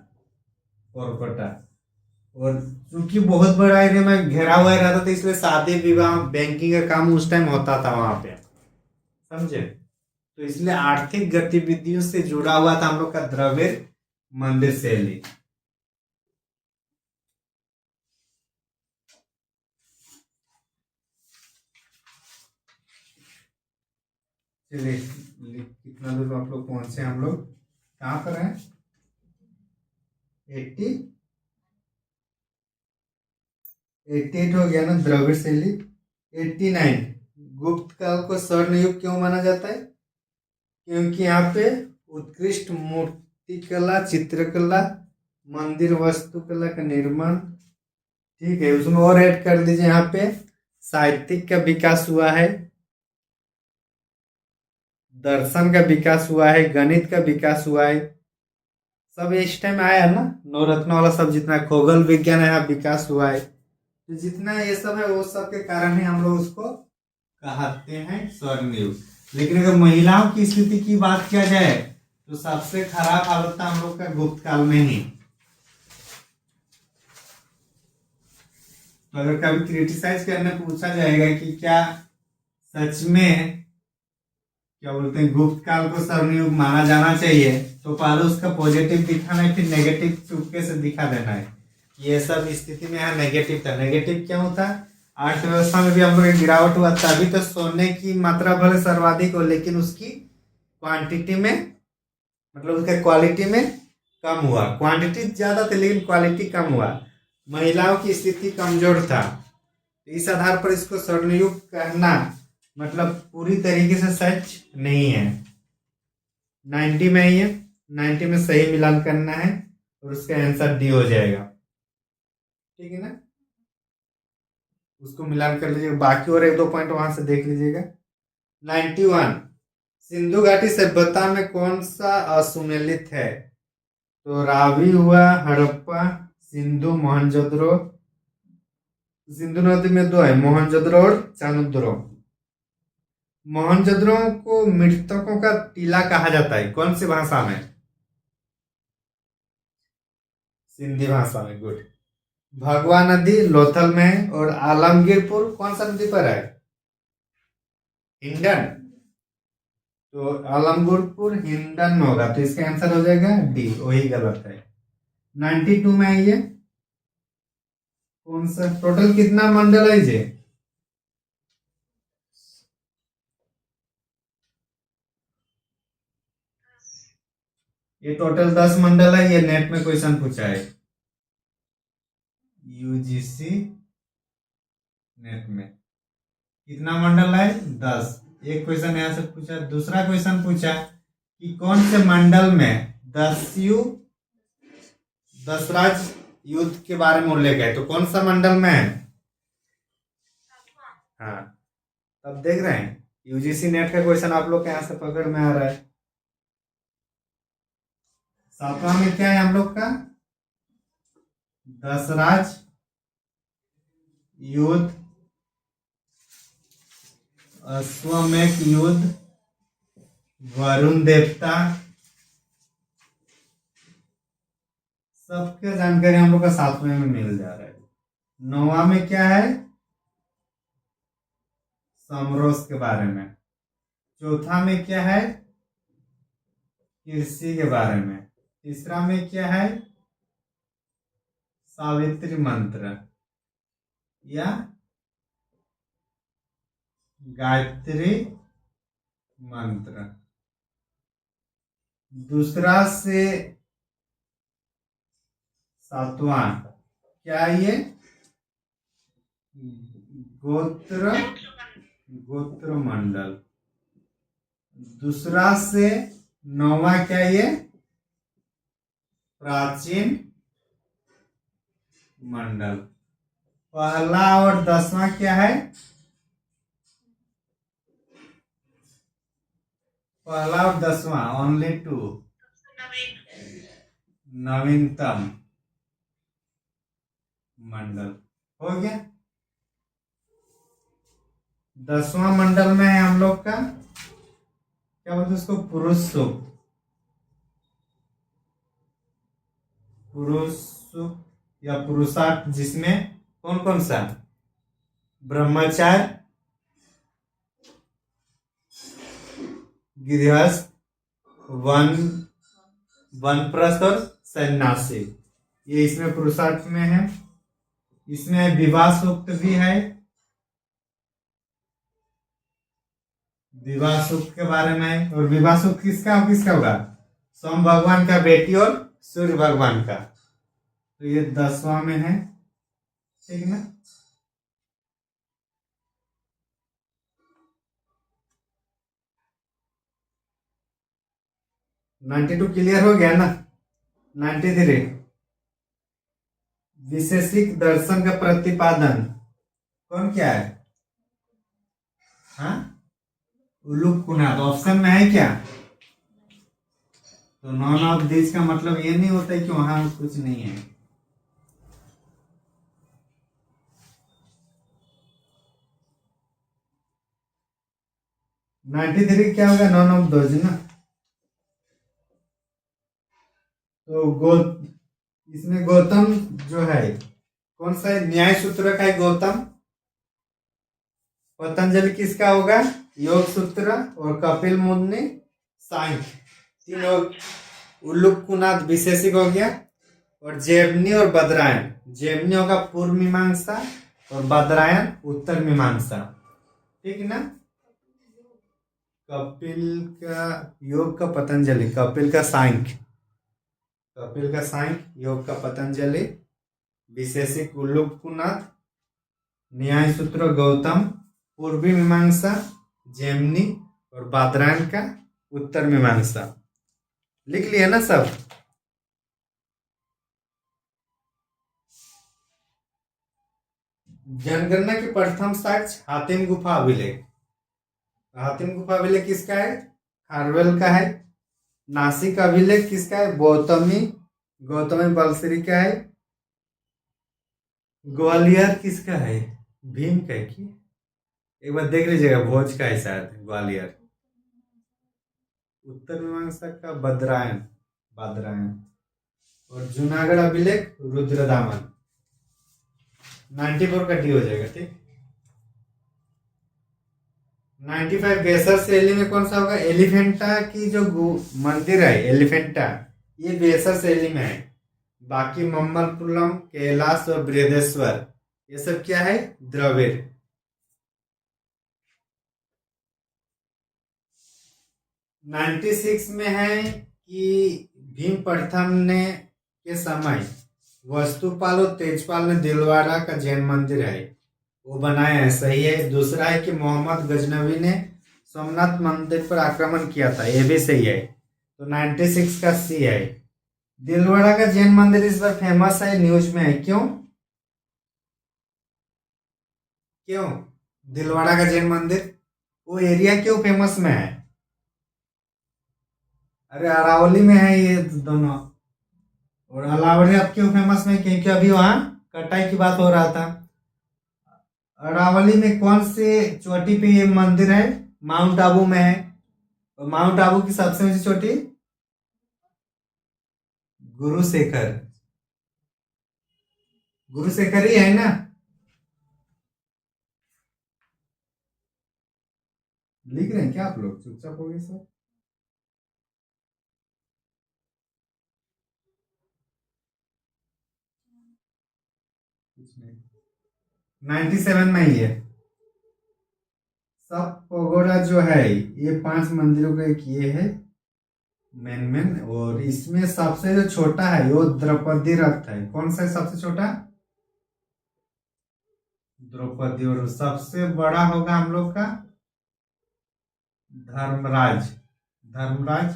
पोरकोटा। और चूंकि बहुत बड़ा एरिया में घेरा हुआ रहता था, इसलिए शादी विवाह बैंकिंग का काम उस टाइम होता था वहां पे, समझे। तो इसलिए आर्थिक गतिविधियों से जुड़ा हुआ था हम लोग का द्रविड़ मंदिर शैली। चलिए, कितना दूर आप लोग पहुंचे, हम लोग कहाँ पर हैं, 88 हो गया ना द्रविड़ शैली। 89, गुप्त काल को स्वर्ण युग क्यों माना जाता है, क्योंकि यहाँ पे उत्कृष्ट मूर्तिकला, चित्रकला, मंदिर वास्तुकला का निर्माण, ठीक है। उसमें और ऐड कर दीजिए, यहाँ पे साहित्यिक का विकास हुआ है, दर्शन का विकास हुआ है, गणित का विकास हुआ है, सब इस टाइम आया है ना, नवरत्न वाला सब जितना खगोल विज्ञान है यहाँ विकास हुआ है। तो जितना ये सब है वो सब के कारण ही हम लोग उसको कहते हैं स्वर्ण युग। लेकिन अगर महिलाओं की स्थिति की बात किया जाए, तो सबसे खराब हालत था हम लोग का गुप्त काल में ही। तो अगर कभी क्रिटिसाइज करने पूछा जाएगा कि क्या सच में, क्या बोलते हैं, गुप्त काल को स्वर्ण युग माना जाना चाहिए, तो पहले उसका पॉजिटिव दिखाना है, फिर नेगेटिव चुपके से दिखा देना है। ये सब स्थिति में यहाँ नेगेटिव था। नेगेटिव क्यों होता, अर्थव्यवस्था में भी हम लोग गिरावट हुआ, तभी तो सोने की मात्रा भले सर्वाधिक हो, लेकिन उसकी क्वांटिटी में, मतलब उसके क्वालिटी में कम हुआ। क्वांटिटी ज्यादा थी लेकिन क्वालिटी कम हुआ। महिलाओं की स्थिति कमजोर था, इस आधार पर इसको स्वर्णयुग कहना मतलब पूरी तरीके से सच नहीं है। 90 में ही है, 90 में सही मिलान करना है और उसका आंसर डी हो जाएगा, ठीक है ना। उसको मिलान कर लीजिएगा, बाकी और 1-2 पॉइंट वहां से देख लीजिएगा। 91, सिंधु घाटी सभ्यता में कौन सा असुमेलित है, तो रावी हुआ, हड़प्पा, सिंधु, मोहनजोदड़ो। सिंधु नदी में दो है, मोहनजोदड़ो और चाणूर। मोहनजोदड़ो को मृतकों का टीला कहा जाता है, कौन सी भाषा में? सिंधी भाषा में, गुड। भगवा नदी लोथल में है, और आलमगीरपुर कौन सा नदी पर है? हिंडन। तो आलमगीरपुर हिंडन में होगा, तो इसका आंसर हो जाएगा डी, वही गलत है। 92 में आइए, कौन सा टोटल कितना मंडल है जी? ये टोटल 10 मंडल है, ये नेट में क्वेश्चन पूछा है, यूजीसी नेट में। कितना मंडल है? 10। एक क्वेश्चन यहां से पूछा। दूसरा क्वेश्चन पूछा कि कौन से मंडल में दशराज युद्ध के बारे में उल्लेख है, तो कौन सा मंडल में है? हाँ, तब देख रहे हैं यूजीसी नेट का क्वेश्चन आप लोग के यहाँ से पकड़ में आ रहा है। 7वां में क्या है हम लोग का? दशराज युद्ध, अश्वमेध युद्ध, वरुण देवता, सबके जानकारी हम लोग का 7वें में मिल जा रहा है। 9वां में क्या है? समरोस के बारे में। चौथा में क्या है? कृषि के बारे में। तीसरा में क्या है? सावित्री मंत्र या गायत्री मंत्र। दूसरा से 7वां क्या है ये? गोत्र मंडल। दूसरा से 9वां क्या है ये? प्राचीन मंडल। पहला और 10वां क्या है? पहला और 10वां ओनली 2, नवीनतम मंडल। हो गया। 10वां मंडल में है हम लोग का, क्या बोलते हैं उसको? पुरुष सुक्त। पुरुष सुक्त या पुरुषार्थ, जिसमें कौन कौन सा? ब्रह्मचार्य, गृहस्थ, वनप्रस्थ और सन्यासी, ये इसमें पुरुषार्थ में है। इसमें विवाह सूक्त भी है, विवाह सूक्त के बारे में है। और विवाह सूक्त किसका होगा? सोम भगवान का बेटी और सूर्य भगवान का। तो ये 10वां में है, ठीक ना? (92) क्लियर हो गया ना? 93 विशेषिक दर्शन का प्रतिपादन कौन क्या है? हाँ, उलूक कुनाद ऑप्शन में है क्या? तो नॉन ऑफ दिस का मतलब ये नहीं होता है कि वहां कुछ नहीं है। (93) क्या होगा? नॉन ऑफ दोज ना। तो इसमें गौतम जो है कौन सा है? न्याय सूत्र का है गौतम। पतंजलि किसका होगा? योग सूत्र। और कपिल मुनि सांख्य। तीनों। उल्लूक कुनाद विशेषिक हो गया। और जेवनी और बदरायन, जेवनी होगा पूर्व मीमांसा और बदरायन उत्तर मीमांसा, ठीक ना? कपिल का योग का पतंजलि, कपिल का सांख्य, योग का पतंजलि, विशेषिक उल्लूक कुनाद, न्याय सूत्र गौतम, पूर्वी मीमांसा जेमनी और बादरायन का उत्तर मीमांसा। लिख लिया ना सब? जनगणना के प्रथम साक्ष्य हातिम गुफा अभिलेख। हातिम गुफा अभिलेख किसका है? खारवेल का है। नासिक अभिलेख किसका है? गौतमी गौतमी बलश्री क्या है? ग्वालियर किसका है? भीम का है कि? एक बार देख लीजिएगा, भोज का है शायद ग्वालियर। उत्तर मीमांसा का बदरायन, बादरायन। और जूनागढ़ अभिलेख रुद्रदामन। 94 का डी हो जाएगा, ठीक। 95 बेसर शैली में कौन सा होगा? एलिफेंटा की जो मंदिर है एलिफेंटा, ये बेसर शैली में है। बाकी मम्मलपुरम, कैलाश और बृहदेश्वर, ये सब क्या है? द्रविड़। 96 में है कि भीम प्रथम ने के समय वस्तुपाल और तेजपाल ने दिलवाड़ा का जैन मंदिर है वो बनाया है, सही है। दूसरा है कि मोहम्मद गजनवी ने सोमनाथ मंदिर पर आक्रमण किया था, ये भी सही है। तो 96 का सी है। दिलवाड़ा का जैन मंदिर इस बार फेमस है, न्यूज में है, क्यों? क्यों दिलवाड़ा का जैन मंदिर, वो एरिया क्यों फेमस में है? अरे अरावली में है ये दोनों। और अलावरी अब क्यों फेमस में? क्योंकि अभी वहां कटाई की बात हो रहा था। अरावली में कौन से चोटी पे ये मंदिर है? माउंट आबू में है। और माउंट आबू की सबसे ऊंची चोटी गुरुशेखर, गुरुशेखर ही है ना? लिख रहे हैं क्या आप लोग? चुपचाप हो गए सर। कुछ नहीं। 97 में ही है। सब पगोड़ा जो है ये 5 मंदिरों का एक ये है मेन। और इसमें सबसे जो छोटा है वो द्रौपदी रथ है। कौन सा है सबसे छोटा? द्रौपदी। और सबसे बड़ा होगा हम लोग का धर्मराज, धर्मराज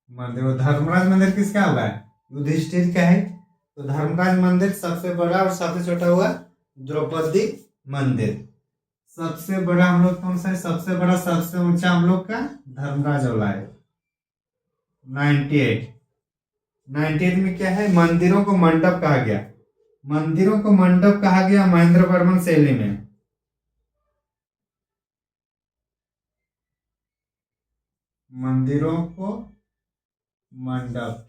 मंदिर। और धर्मराज मंदिर किसका हुआ है? युधिष्ठिर का है। तो धर्मराज मंदिर सबसे बड़ा और सबसे छोटा हुआ द्रौपदी मंदिर। सबसे बड़ा हम लोग कौन सा है? सबसे बड़ा सबसे ऊंचा हम लोग का धर्मराज वाला है। 98। 98 में क्या है? मंदिरों को मंडप कहा गया। मंदिरों को मंडप कहा गया महेंद्र वर्मन शैली में। मंदिरों को मंडप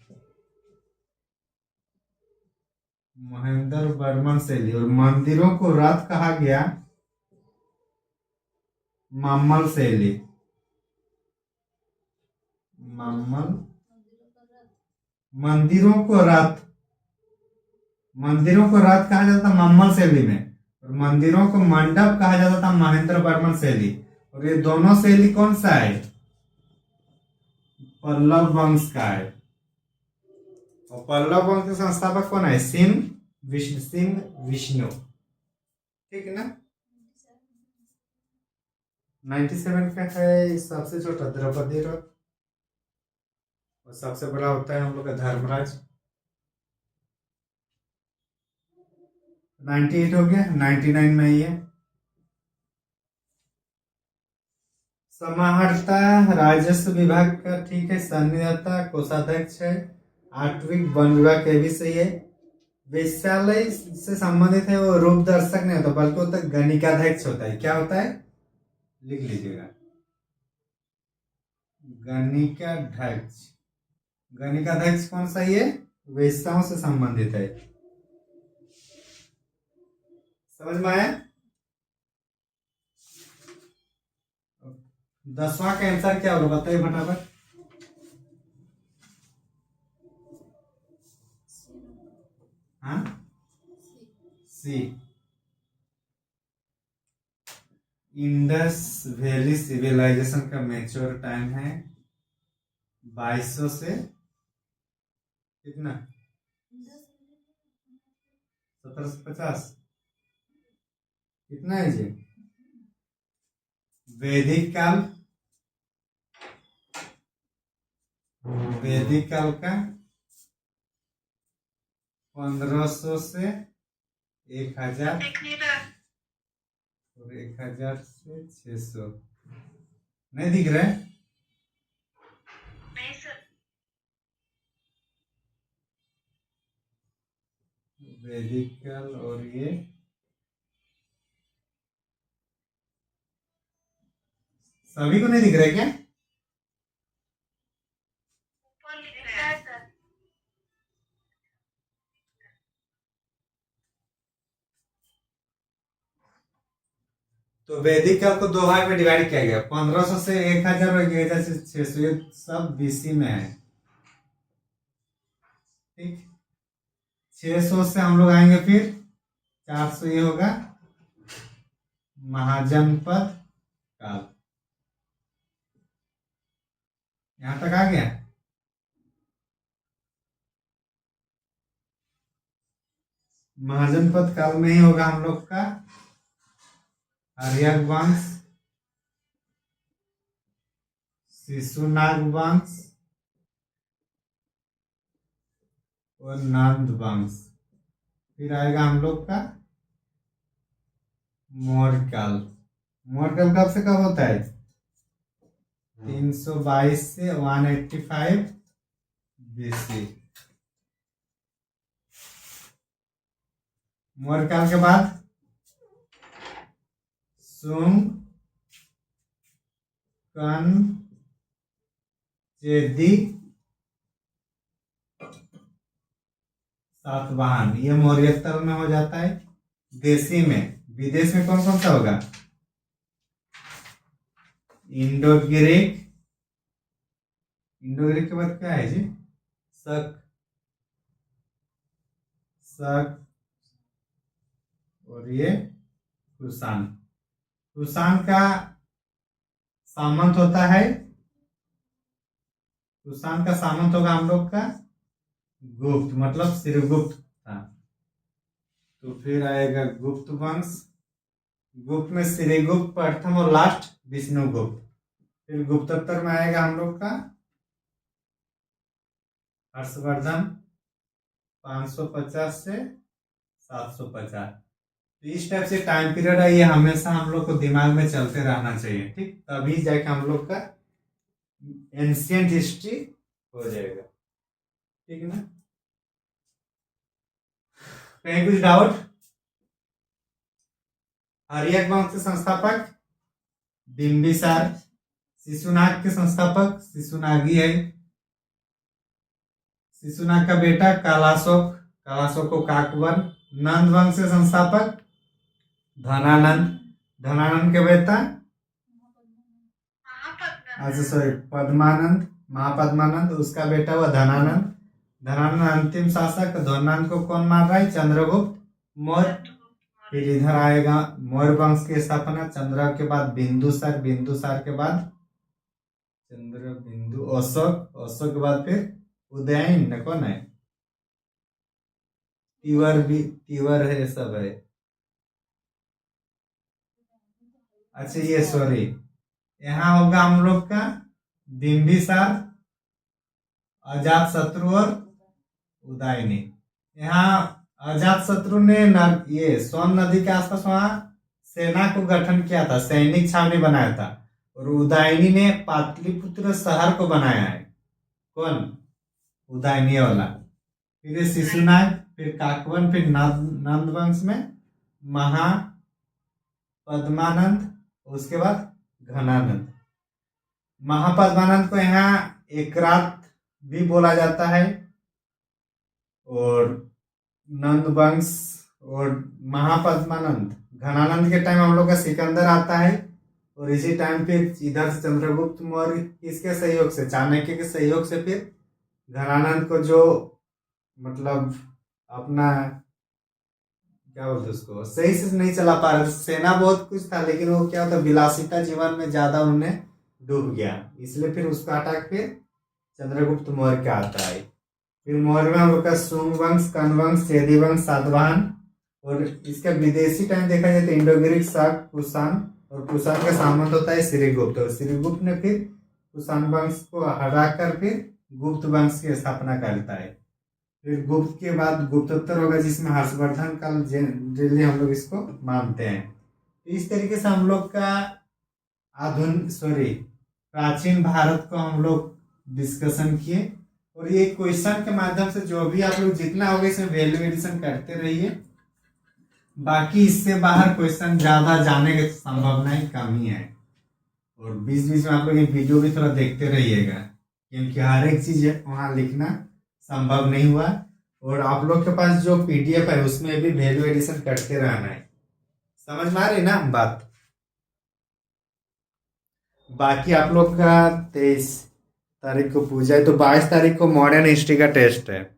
महेंद्र वर्मन शैली। और मंदिरों को रथ कहा गया मम्मल शैली। मम्मल। मंदिरों को रथ, मंदिरों को रथ कहा जाता था मम्मल शैली में। और मंदिरों को मंडप कहा जाता था महेंद्र वर्मन शैली। और ये दोनों शैली कौन सा है? पल्लव वंश का है। और पल्लव वंश के संस्थापक कौन है? सिंह विष्णु, ठीक है ना? 97 का है सबसे छोटा द्रौपदी रथ। और सबसे बड़ा होता है हम लोग का धर्मराज। 98 हो गया। 99 में ही है। समाहर्ता राजस्व विभाग का, ठीक है। संनिधत्ता कोषाध्यक्ष है। 8वीं वन विभाग के भी सही है। वेश्यालय से संबंधित है वो रूप दर्शक नहीं होता बल्कि होता है गणिकाध्यक्ष होता है। क्या होता है? लिख लीजिएगा, गणिकाध्यक्ष। गणिकाध्यक्ष कौन सा? ये वेश्याओं से संबंधित है। समझ में आया? 10वां का आंसर क्या होगा बताइए फटाफट। हाँ, सी। इंडस वैली सिविलाइजेशन का मैच्योर टाइम है 2200 से कितना? 1750। कितना है जी? वैदिक काल, वैदिक काल का 1500 से 1000। और 1000 से 600। नहीं दिख रहा है? नहीं सर। वैदिक काल और ये सभी को नहीं दिख रहा है क्या? ऊपर लिख रहा है सर। तो वैदिक काल को 2 भाग में डिवाइड किया गया, 1500 से 1000 और 1600, ये सब बीसी में है। ठीक, 600 से हम लोग आएंगे फिर 400, ये होगा महाजनपद काल। यहां तक आ गया। महाजनपद काल में ही होगा हम लोग का आर्यक वंश, शिशुनाग वंश और नंद वंश। फिर आएगा हम लोग का मौर्य काल। मौर्य काल कब से कब होता है? 322 से 185 बीसी। मौर्य काल के बाद सुंग, कन, चेदी, सातवाहन, ये मौर्योत्तर में हो जाता है। देशी में, विदेश में कौन कौन सा होगा? इंडो ग्रीक, इंडो ग्रीक के बाद क्या है जी? शक, शक और ये कुषाण। कुषाण का सामंत होता है, कुषाण का सामंत होगा हम लोग का गुप्त, मतलब श्रीगुप्त था। तो फिर आएगा गुप्त वंश। गुप्त में श्रीगुप्त प्रथम और लास्ट विष्णुगुप्त। फिर गुप्तोत्तर में आएगा हम लोग का हर्षवर्धन, 550 से 750। तो इस टाइप से टाइम पीरियड है, ये हमेशा हम लोग को दिमाग में चलते रहना चाहिए। ठीक, तभी जाके हम लोग का एंशियंट हिस्ट्री हो जाएगा। ठीक है ना? कहीं कुछ डाउट? आर्यक वंश के संस्थापक बिंबिसार, शिशुनाग के संस्थापक शिशुनागी है, शिशुनाग का बेटा कालाशोक, कालाशोक को काकवन। नंद वंश के संस्थापक धनानंद, धनानंद के बेटा अच्छा सॉरी पद्मानंद, महापद्मानंद, उसका बेटा हुआ धनानंद। धनानंद अंतिम शासक। धनानंद को कौन मार रहा है? चंद्रगुप्त मौर्य। फिर इधर आएगा मौर्य वंश की स्थापना, चंद्र के बाद बिंदुसार, बिंदुसार के बाद चंद्र, बिंदु, अशोक, अशोक के बाद फिर उदयन न कौन है? तिवर, भी तिवर है, सब है। अच्छा ये सॉरी, यहाँ होगा हम लोग का बिंबिसार, अजात शत्रु और उदयनी। यहाँ अजात शत्रु ने ये सोन नदी के आसपास वहां सेना को गठन किया था, सैनिक छावनी बनाया था। और उदयनी ने पाटलिपुत्र शहर को बनाया है। कौन? उदयनी वाला। फिर शिशुनाग, फिर काकवन, फिर नंद वंश में महापद्मानंद, उसके बाद घनानंद। महापद्मानंद को यहाँ एकरात भी बोला जाता है। और नंद वंश और महापद्मानंद, घनानंद के टाइम हम लोग का सिकंदर आता है। और इसी टाइम फिर इधर से चंद्रगुप्त मौर्य, किसके सहयोग से? चाणक्य के सहयोग से फिर घनानंद को जो मतलब अपना क्या बोलते उसको सही से नहीं चला पा रहे, सेना बहुत कुछ था लेकिन वो क्या होता विलासिता जीवन में ज्यादा उन्हें डूब गया, इसलिए फिर उसका हटा फिर चंद्रगुप्त मौर्य का आता है। फिर मौर्य में हम लोग का सुंग वंश, कन वंश, चेदी वंश, सातवाहन। और इसका विदेशी टाइम देखा जाए तो इंडो ग्रीक, शक, कुषाण। और कुषाण का सामंत होता है श्रीगुप्त। और श्रीगुप्त ने फिर कुषाण वंश को हटाकर फिर गुप्त वंश की स्थापना करता है। फिर गुप्त के बाद गुप्तोत्तर होगा जिसमें हर्षवर्धन काल जनरली हम लोग इसको मानते हैं। तो इस तरीके से हम लोग का प्राचीन भारत को हम लोग डिस्कशन किए। और ये क्वेश्चन के माध्यम से जो भी आप लोग जितना होगा इसमें वैल्यू एडिशन करते रहिए। बाकी इससे बाहर क्वेश्चन ज्यादा जाने की संभावनाएं कम ही है। और बीच बीच में आप लोग ये वीडियो भी थोड़ा देखते रहिएगा, क्योंकि हर एक चीज वहाँ लिखना संभव नहीं हुआ। और आप लोग के पास जो PDF है उसमें भी वैल्यू एडिशन करते रहना है। समझ में आ रही ना बात? बाकी आप लोग का 23 तारीख को पूजा है, तो 22 तारीख को मॉडर्न हिस्ट्री का टेस्ट है।